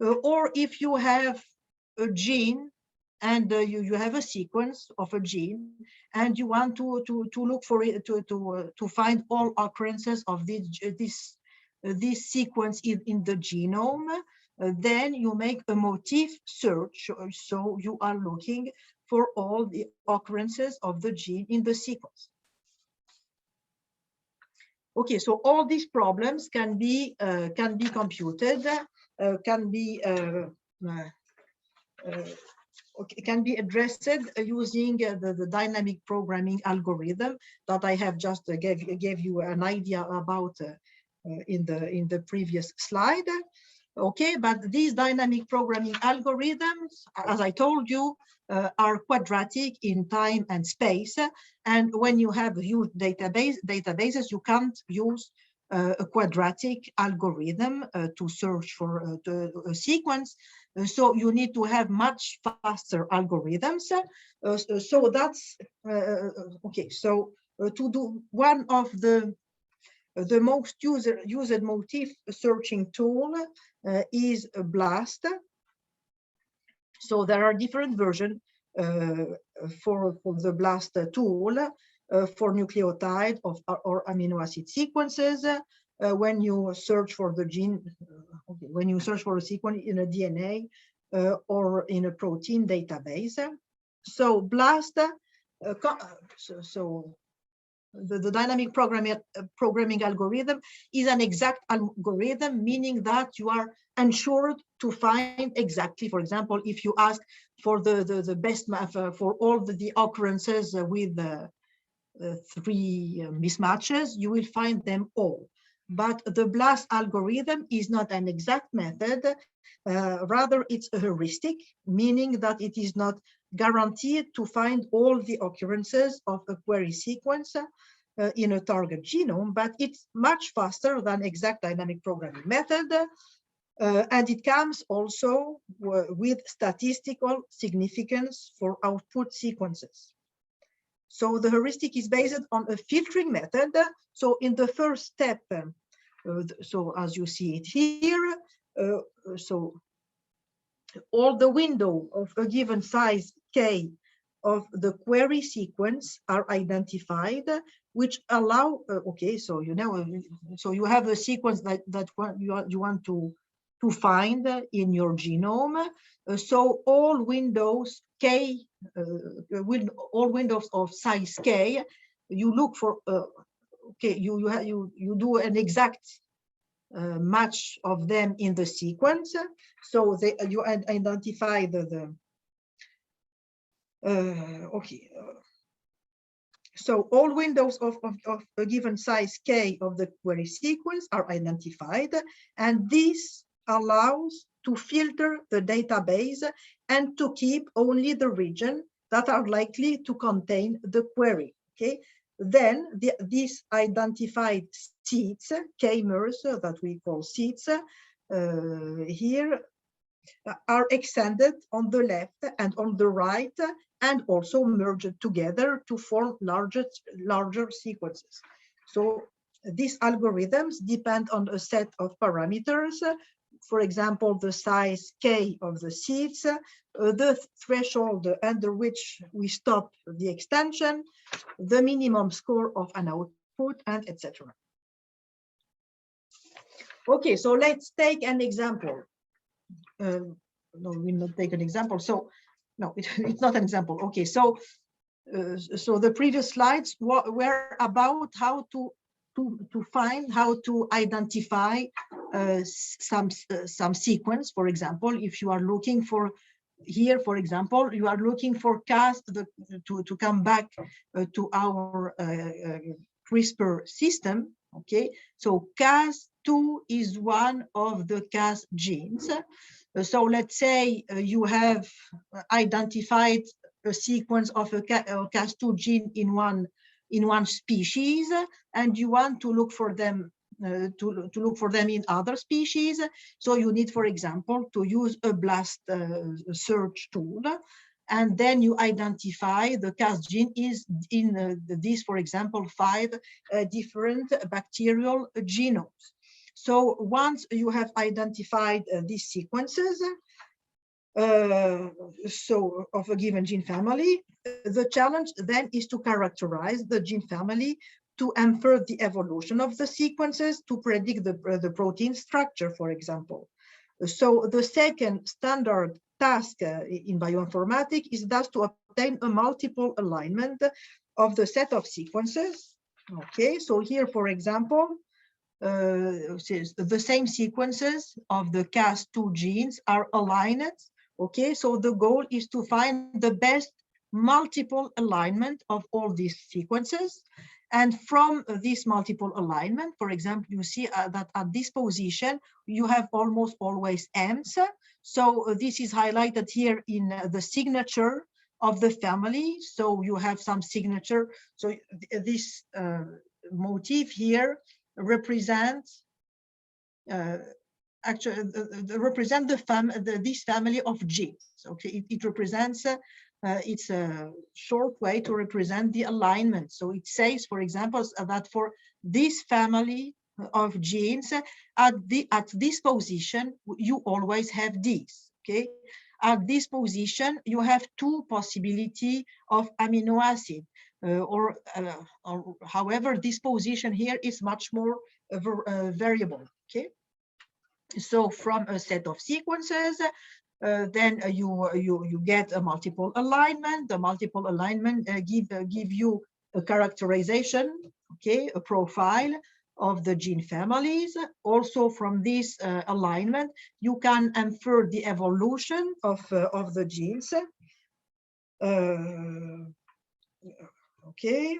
Or if you have a gene and you have a sequence of a gene, and you want to look for it to find all occurrences of this this sequence in the genome, then you make a motif search. So you are looking for all the occurrences of the gene in the sequence. Okay, so all these problems can be computed, can be addressed using the dynamic programming algorithm that I have just gave you an idea about in the previous slide. Okay, but these dynamic programming algorithms, as I told you, are quadratic in time and space. And when you have huge databases, you can't use a quadratic algorithm to search for a sequence. So you need to have much faster algorithms. So that's okay. So to do one of the most used motif searching tool is BLAST. So there are different versions for the BLAST tool for nucleotide or amino acid sequences. When you search for the gene, when you search for a sequence in a DNA or in a protein database. So BLAST, the dynamic programming algorithm is an exact algorithm, meaning that you are ensured to find exactly, for example, if you ask for the best for all the occurrences with 3 mismatches, you will find them all. But the BLAST algorithm is not an exact method, rather it's a heuristic, meaning that it is not guaranteed to find all the occurrences of a query sequence in a target genome, but it's much faster than exact dynamic programming method. And it comes also with statistical significance for output sequences. So the heuristic is based on a filtering method. So in the first step, so as you see it here, so all the window of a given size K of the query sequence are identified, which allow, okay, so you know, so you have a sequence that you want to find in your genome. So all windows K, all windows of size K, you look for, okay, you do an exact match of them in the sequence. So you identify okay. So all windows of a given size K of the query sequence are identified, and this allows to filter the database and to keep only the region that are likely to contain the query. Okay. Then these identified seeds, K-mers that we call seeds, here are extended on the left and on the right, and also merged together to form larger sequences. So these algorithms depend on a set of parameters. For example, the size K of the seeds, the threshold under which we stop the extension, the minimum score of an output, and etc. Okay, so let's take an example. No, we'll not take an example. So, no, it's not an example. Okay, so so the previous slides were about how to find, how to identify some sequence. For example, if you are looking for here, for example, you are looking for Cas, to come back to our CRISPR system. Okay, so Cas2 is one of the Cas genes. So let's say you have identified a sequence of a Cas2 gene in one species, and you want to look for them to look for them in other species. So you need, for example, to use a BLAST search tool, and then you identify the Cas gene is in these, for example, 5 different bacterial genomes. So once you have identified these sequences, so of a given gene family, the challenge then is to characterize the gene family to infer the evolution of the sequences to predict the protein structure, for example. So the second standard task in bioinformatics is thus to obtain a multiple alignment of the set of sequences. Okay, so here, for example, the same sequences of the Cas2 genes are aligned. Okay, so the goal is to find the best multiple alignment of all these sequences. And from this multiple alignment, for example, you see that at this position, you have almost always M's. So this is highlighted here in the signature of the family. So you have some signature. So this motif here represents actually represent this family of genes. Okay, it represents it's a short way to represent the alignment. So it says, for example, that for this family of genes, at this position, you always have these. Okay, at this position, you have two possibility of amino acid, or however, this position here is much more variable. Okay, so from a set of sequences, then you get a multiple alignment. The multiple alignment give you a characterization, okay, a profile of the gene families. Also from this alignment, you can infer the evolution of the genes. Okay,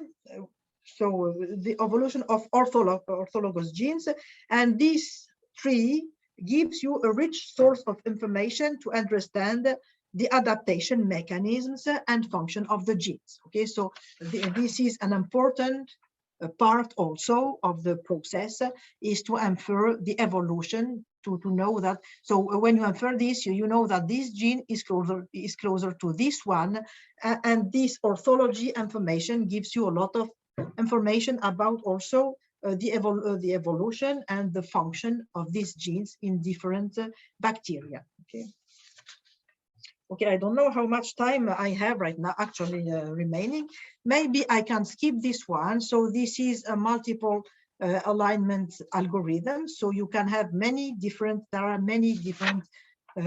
so the evolution of orthologous genes, and this tree gives you a rich source of information to understand the adaptation mechanisms and function of the genes. Okay, so this is an important part also of the process, is to infer the evolution, to know that. So when you infer this, you know that this gene is closer to this one, and this orthology information gives you a lot of information about also the evolution and the function of these genes in different bacteria. Okay. Okay, I don't know how much time I have right now actually remaining. Maybe I can skip this one. So this is a multiple alignment algorithm. So you can have many different, there are many different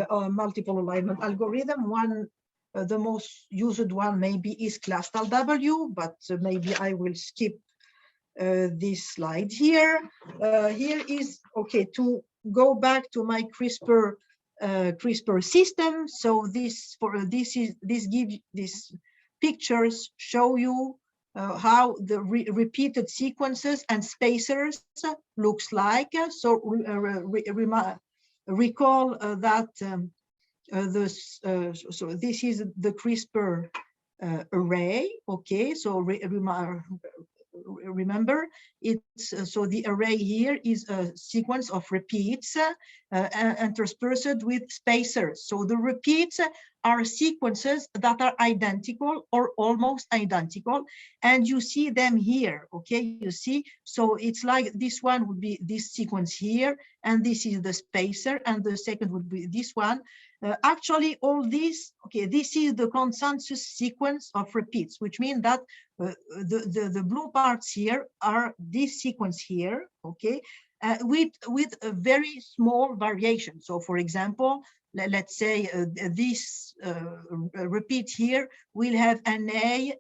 multiple alignment algorithm. One, the most used one maybe is Clastal W, but maybe I will skip this slide here. Here is, okay, to go back to my CRISPR system. So these pictures show you how the repeated sequences and spacers looks like. So recall that so this is the CRISPR array. Okay, so remember, it's so the array here is a sequence of repeats interspersed with spacers. So the repeats are sequences that are identical or almost identical, and you see them here. Okay, you see, so it's like this one would be this sequence here, and this is the spacer, and the second would be this one. Actually, all these, okay, this is the consensus sequence of repeats, which means that the blue parts here are this sequence here, okay, with a very small variation. So, for example, let's say this repeat here will have an A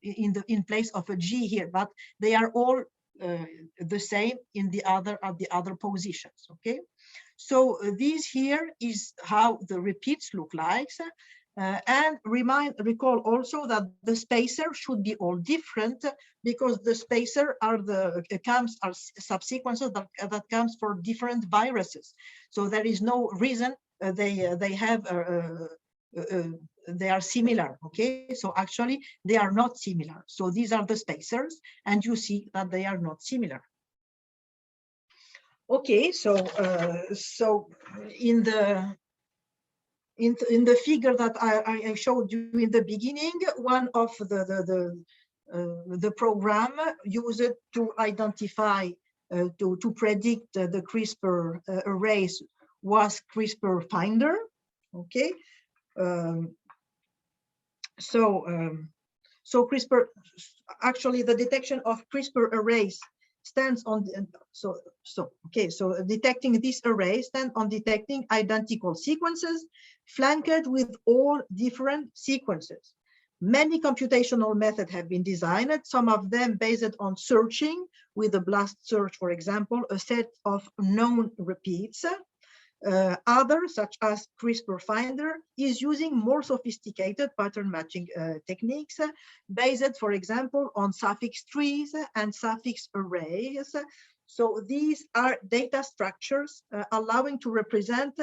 in place of a G here, but they are all the same in the other positions. Okay. So this here is how the repeats look like, and recall also that the spacer should be all different, because the spacer are subsequences that comes for different viruses. So there is no reason they are similar. Okay, so actually they are not similar. So these are the spacers, and you see that they are not similar. Okay, so so in the figure that I showed you in the beginning, one of the program used to identify to predict the CRISPR arrays was CRISPR Finder. Okay, so So CRISPR, actually the detection of CRISPR arrays stands on, so detecting this array stands on detecting identical sequences flanked with all different sequences. Many computational methods have been designed, some of them based on searching with a blast search, for example, a set of known repeats. Others, such as CRISPR Finder, is using more sophisticated pattern matching techniques based, for example, on suffix trees and suffix arrays. So these are data structures allowing to represent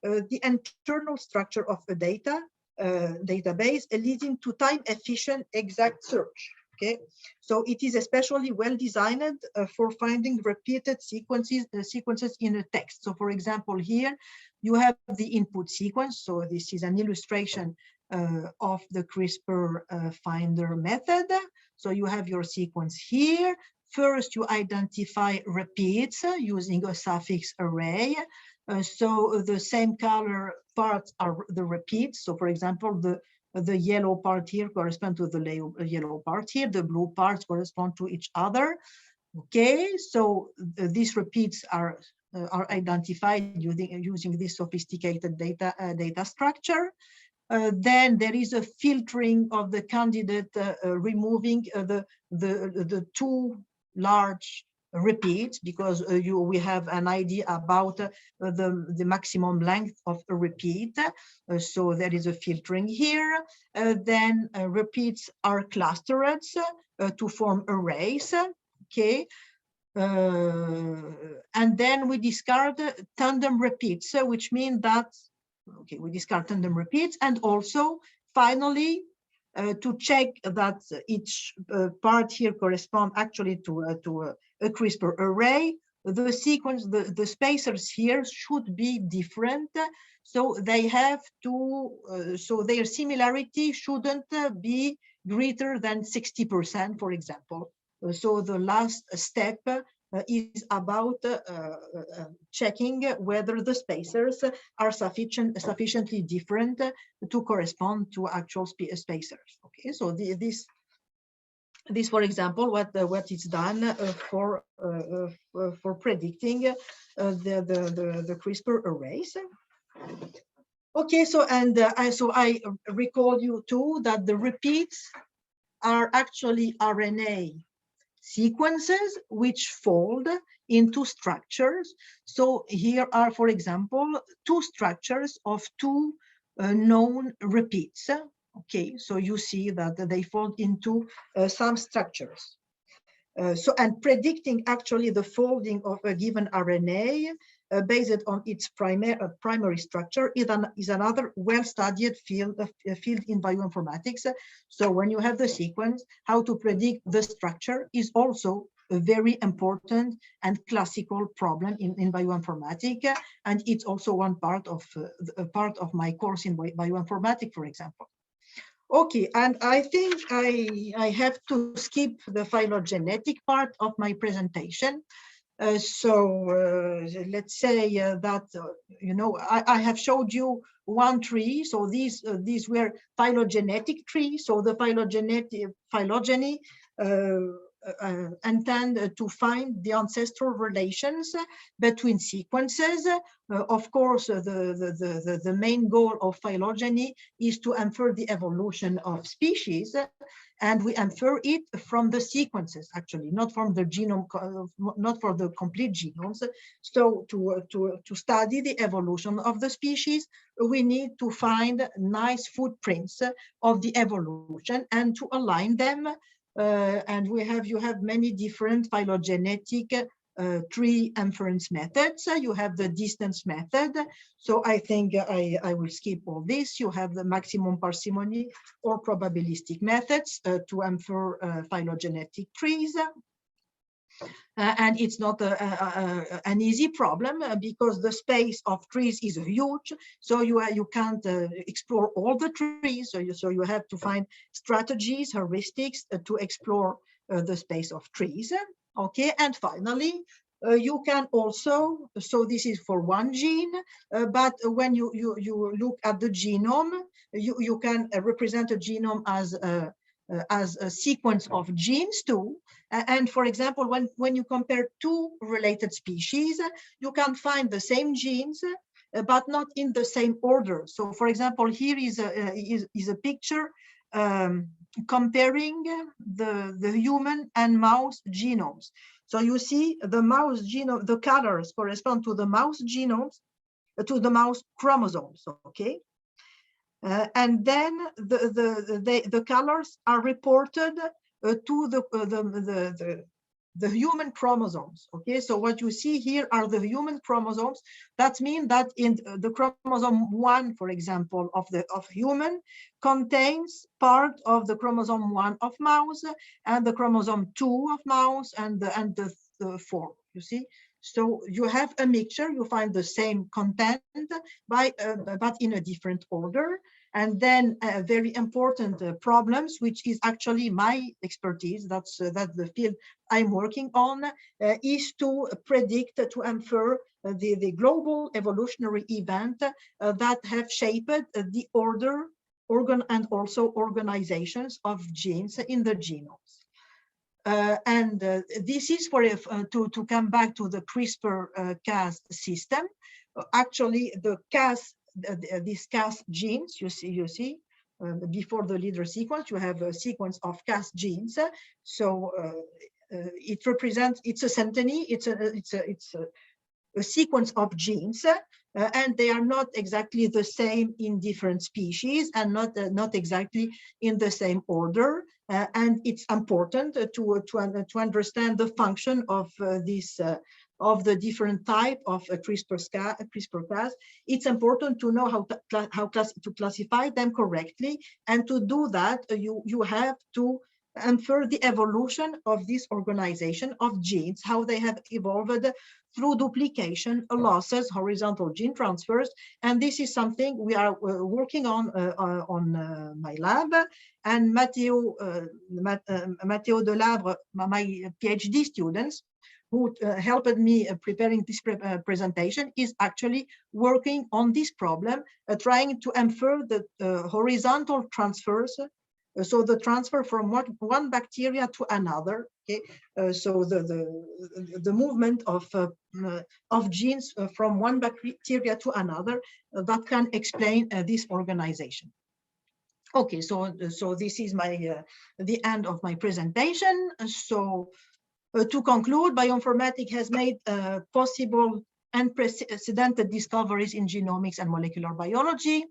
the internal structure of a database, leading to time-efficient exact search. Okay, so it is especially well designed for finding repeated sequences in a text. So for example, here you have the input sequence. So this is an illustration of the CRISPR Finder method. So you have your sequence here. First, you identify repeats using a suffix array. So the same color parts are the repeats. So for example, the yellow part here corresponds to the yellow part here. The blue parts correspond to each other. Okay, so these repeats are identified using this sophisticated data structure. Then there is a filtering of the candidate, removing the two large repeats, because we have an idea about the maximum length of a repeat. So there is a filtering here. Then repeats are clustered to form arrays. Okay. And then we discard tandem repeats, which mean that, okay, we discard tandem repeats, and also finally to check that each part here correspond actually to a CRISPR array, the sequence, the spacers here should be different. So they have to, so their similarity shouldn't be greater than 60%, for example. So the last step is about checking whether the spacers are sufficiently different to correspond to actual spacers. Okay, so this, for example, what is done for predicting the CRISPR arrays. Okay, so I recall you too that the repeats are actually RNA sequences which fold into structures. So here are, for example, two structures of two known repeats. Okay, so you see that they fold into some structures. And predicting actually the folding of a given RNA based on its primary structure is another well-studied field in bioinformatics. So when you have the sequence, how to predict the structure is also a very important and classical problem in bioinformatics, and it's also one part of my course in bioinformatics, for example. Okay, and I think I have to skip the phylogenetic part of my presentation. Let's say that, you know, I have showed you one tree. So these were phylogenetic trees. So the phylogeny intend to find the ancestral relations between sequences. Of course, the main goal of phylogeny is to infer the evolution of species, and we infer it from the sequences, actually, not from the genome, not for the complete genomes. So to study the evolution of the species, we need to find nice footprints of the evolution and to align them. And you have many different phylogenetic tree inference methods. You have the distance method. So I think I will skip all this. You have the maximum parsimony or probabilistic methods to infer phylogenetic trees. And it's not an easy problem because the space of trees is huge. So you can't explore all the trees. So you have to find strategies, heuristics to explore the space of trees. Okay, and finally, you can also, so this is for one gene, but when you look at the genome, you can represent a genome as as a sequence of genes too. And for example, when you compare two related species, you can find the same genes, but not in the same order. So for example, here is a picture comparing the human and mouse genomes. So you see the mouse genome, the colors correspond to the mouse genomes, to the mouse chromosomes, okay? And then the colors are reported to the human chromosomes. Okay, so what you see here are the human chromosomes. That means that in the chromosome 1, for example, of human contains part of the chromosome 1 of mouse, and the chromosome 2 of mouse, and the 4. You see. So you have a mixture, you find the same content but in a different order. And then very important problems, which is actually my expertise, that's the field I'm working on, is to predict, to infer the global evolutionary event that have shaped the order, and also organizations of genes in the genomes. This is for to come back to the CRISPR-Cas system. Actually, the Cas, these Cas genes, you see, before the leader sequence, you have a sequence of Cas genes. So it represents, it's a centeny, it's a sequence of genes, and they are not exactly the same in different species, and not exactly in the same order. And it's important to understand the function of this of the different type of CRISPR-Cas. It's important to know how to classify them correctly, and to do that, you have to infer the evolution of this organization of genes, how they have evolved through duplication, losses, horizontal gene transfers. And this is something we are working on my lab. And Matteo Delabre, my PhD students, who helped me preparing this presentation, is actually working on this problem, trying to infer the horizontal transfers. So the transfer from one bacteria to another, okay? So the movement of genes from one bacteria to another, that can explain this organization. Okay, so this is my the end of my presentation. So to conclude, bioinformatics has made possible unprecedented discoveries in genomics and molecular biology,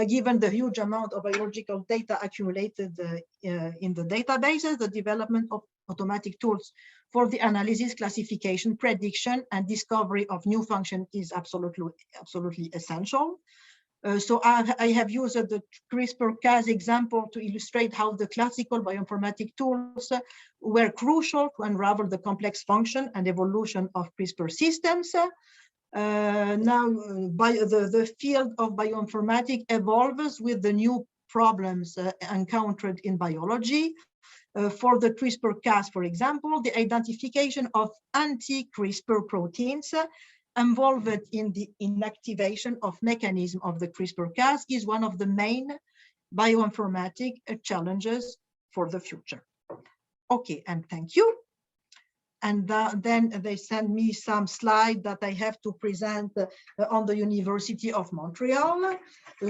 given the huge amount of biological data accumulated in the databases. The development of automatic tools for the analysis, classification, prediction, and discovery of new function is absolutely essential. So I have used the CRISPR-Cas example to illustrate how the classical bioinformatic tools were crucial to unravel the complex function and evolution of CRISPR systems. Now, the field of bioinformatics evolves with the new problems encountered in biology. For the CRISPR-Cas, for example, the identification of anti-CRISPR proteins involved in the inactivation of mechanism of the CRISPR-Cas is one of the main bioinformatic challenges for the future. Okay, and thank you. And then they send me some slides that I have to present on the University of Montreal.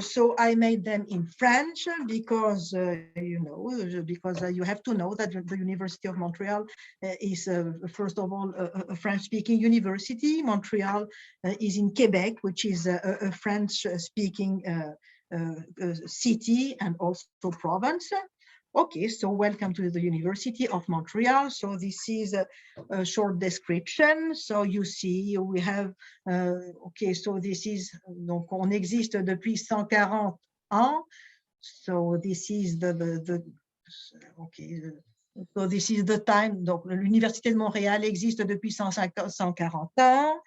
So I made them in French because, you know, because you have to know that the University of Montreal is, first of all, a French-speaking university. Montreal is in Quebec, which is a French-speaking city and also province. Okay, so welcome to the University of Montreal. So this is a short description. So you see, we have, okay, so this is, donc on existe depuis 140 ans. So this is okay, so this is the time. Donc l'Université de Montréal existe depuis 140 ans.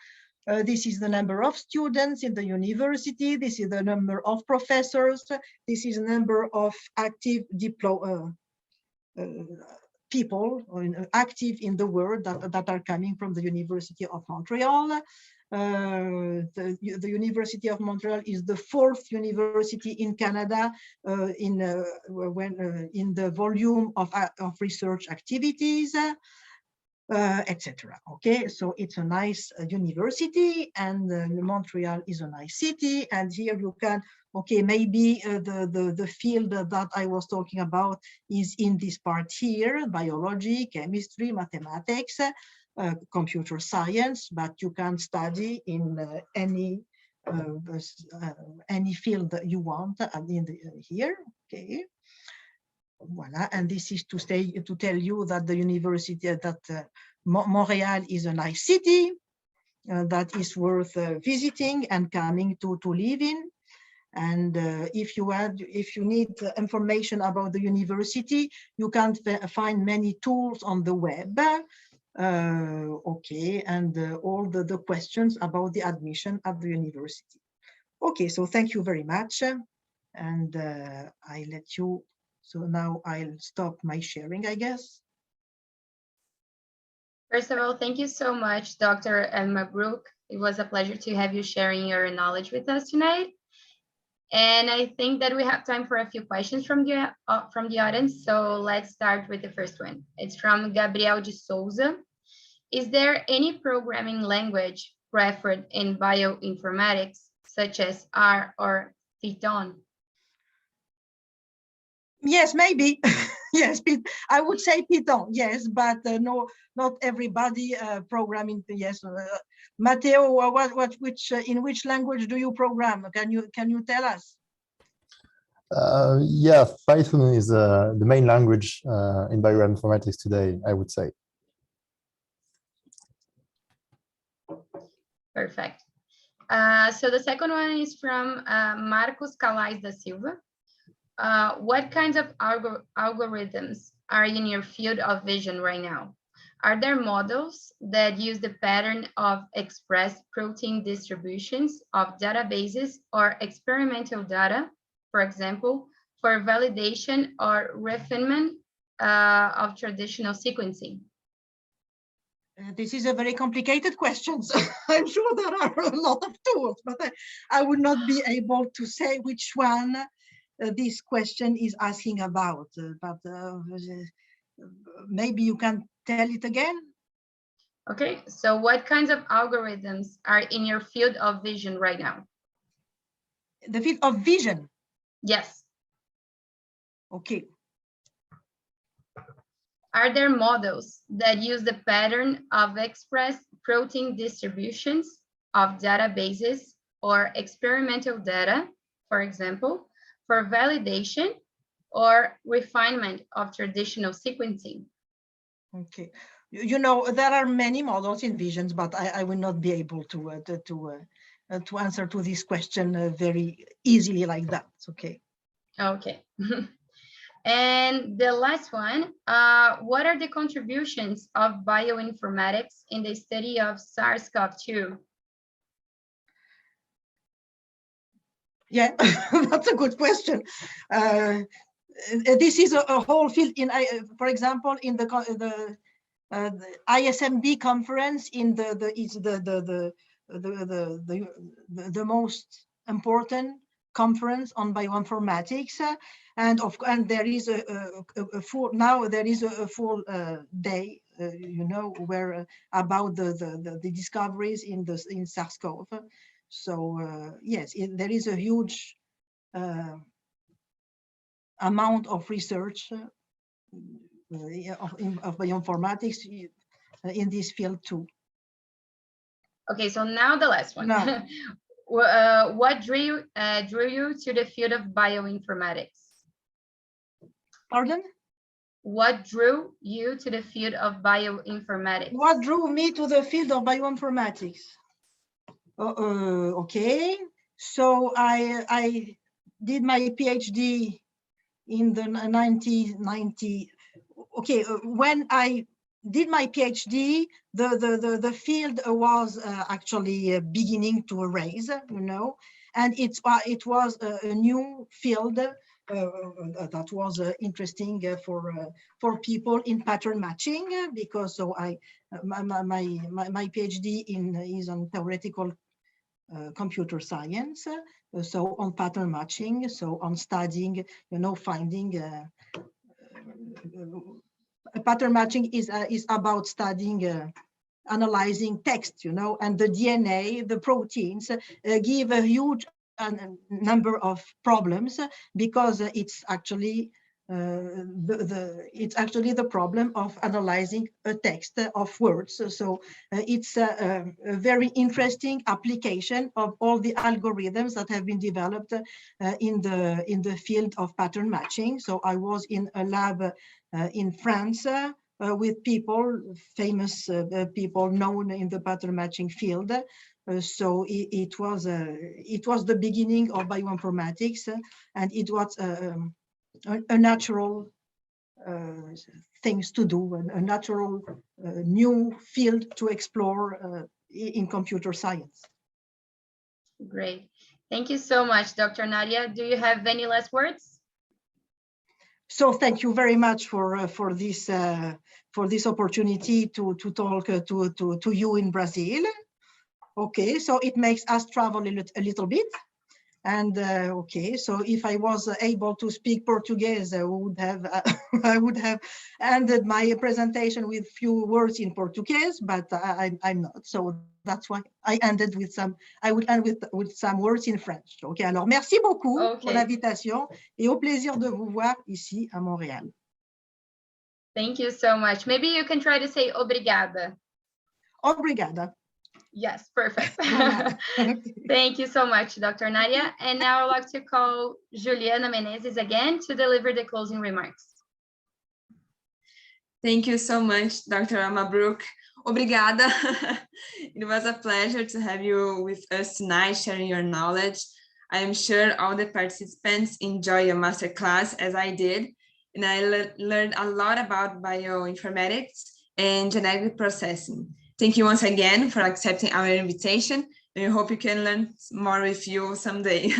This is the number of students in the university. This is the number of professors. This is the number of active people active in the world that are coming from the University of Montreal. The University of Montreal is the 4th university in Canada in the volume of research activities, etc. Okay, so it's a nice university, and Montreal is a nice city. And here you can, okay, maybe the field that I was talking about is in this part here: biology, chemistry, mathematics, computer science. But you can study in any field that you want here. Okay. Voilà, and this is to tell you that the university, Montreal is a nice city that is worth visiting and coming to live in. And if you need information about the university, you can find many tools on the web. Okay, and all the questions about the admission at the university. Okay, so thank you very much, and I let you. So now I'll stop my sharing, I guess. First of all, thank you so much, Dr. El-Mabrouk. It was a pleasure to have you sharing your knowledge with us tonight. And I think that we have time for a few questions from the audience. So let's start with the first one. It's from Gabriel de Souza. Is there any programming language preferred in bioinformatics, such as R or Python? Yes, maybe. Yes, I would say Python. Yes, but no, not everybody programming. Yes, Matteo, in which language do you program? Can you tell us? Yeah, Python is the main language in bioinformatics today, I would say. Perfect. So the second one is from Marcos Calais da Silva. What kinds of algorithms are in your field of vision right now? Are there models that use the pattern of expressed protein distributions of databases or experimental data, for example, for validation or refinement of traditional sequencing? This is a very complicated question. So I'm sure there are a lot of tools, but I would not be able to say which one this question is asking about, but maybe you can tell it again. Okay, so what kinds of algorithms are in your field of vision right now? The field of vision? Yes. Okay. Are there models that use the pattern of expressed protein distributions of databases or experimental data, for example, for validation or refinement of traditional sequencing? Okay, you know, there are many models in visions, but I will not be able to answer to this question very easily like that. Okay. Okay. And the last one, what are the contributions of bioinformatics in the study of SARS-CoV-2? Yeah, that's a good question. This is a whole field. For example, in the ISMB conference, in the most important conference on bioinformatics, and there is a full day, you know, where about the discoveries in SARS-CoV. So yes, there is a huge amount of research of bioinformatics in this field too. Okay, so now the last one. No. What drew you to the field of bioinformatics? Pardon? What drew you to the field of bioinformatics? What drew me to the field of bioinformatics? Okay, so I did my PhD in the 1990. Okay, when I did my PhD, the field was actually beginning to arise, you know, and it was a new field that was interesting for people in pattern matching, because so my PhD is on theoretical computer science, so on pattern matching, so on studying, finding pattern matching is about studying, analyzing text, and the DNA, the proteins give a huge number of problems, because it's actually the problem of analyzing a text of words. So it's a very interesting application of all the algorithms that have been developed in the field of pattern matching. So I was in a lab in France with people, famous people known in the pattern matching field. So it was the beginning of bioinformatics, and it was a natural things to do, a natural new field to explore in computer science. Great. Thank you so much, Dr. Nadia. Do you have any last words? So thank you very much for this opportunity to talk to you in Brazil. Okay, so it makes us travel a little bit. And okay, so if I was able to speak Portuguese, I would have ended my presentation with few words in Portuguese, but I'm not. So that's why I ended with some. I would end with some words in French. Okay, alors merci beaucoup pour l'invitation et au plaisir de vous voir ici à Montréal. Thank you so much. Maybe you can try to say obrigada. Obrigada. Yes, perfect. Thank you so much, Dr. Nadia. And now I'd like to call Juliana Menezes again to deliver the closing remarks. Thank you so much, Dr. El-Mabrouk. Obrigada. It was a pleasure to have you with us tonight, sharing your knowledge. I am sure all the participants enjoy your masterclass as I did, and I learned a lot about bioinformatics and genetic processing. Thank you once again for accepting our invitation, and we hope you can learn more with you someday.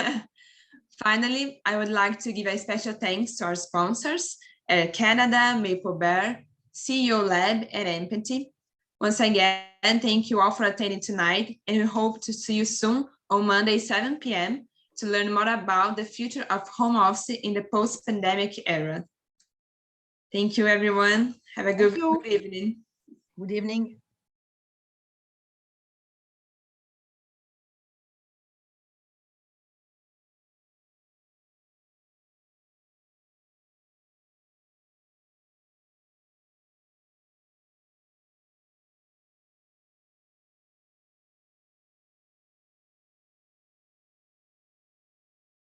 Finally, I would like to give a special thanks to our sponsors, Air Canada, Maple Bear, CEO Lab, and Empathy. Once again, thank you all for attending tonight, and we hope to see you soon on Monday, 7 p.m. to learn more about the future of home office in the post-pandemic era. Thank you, everyone. Have a good evening. Good evening.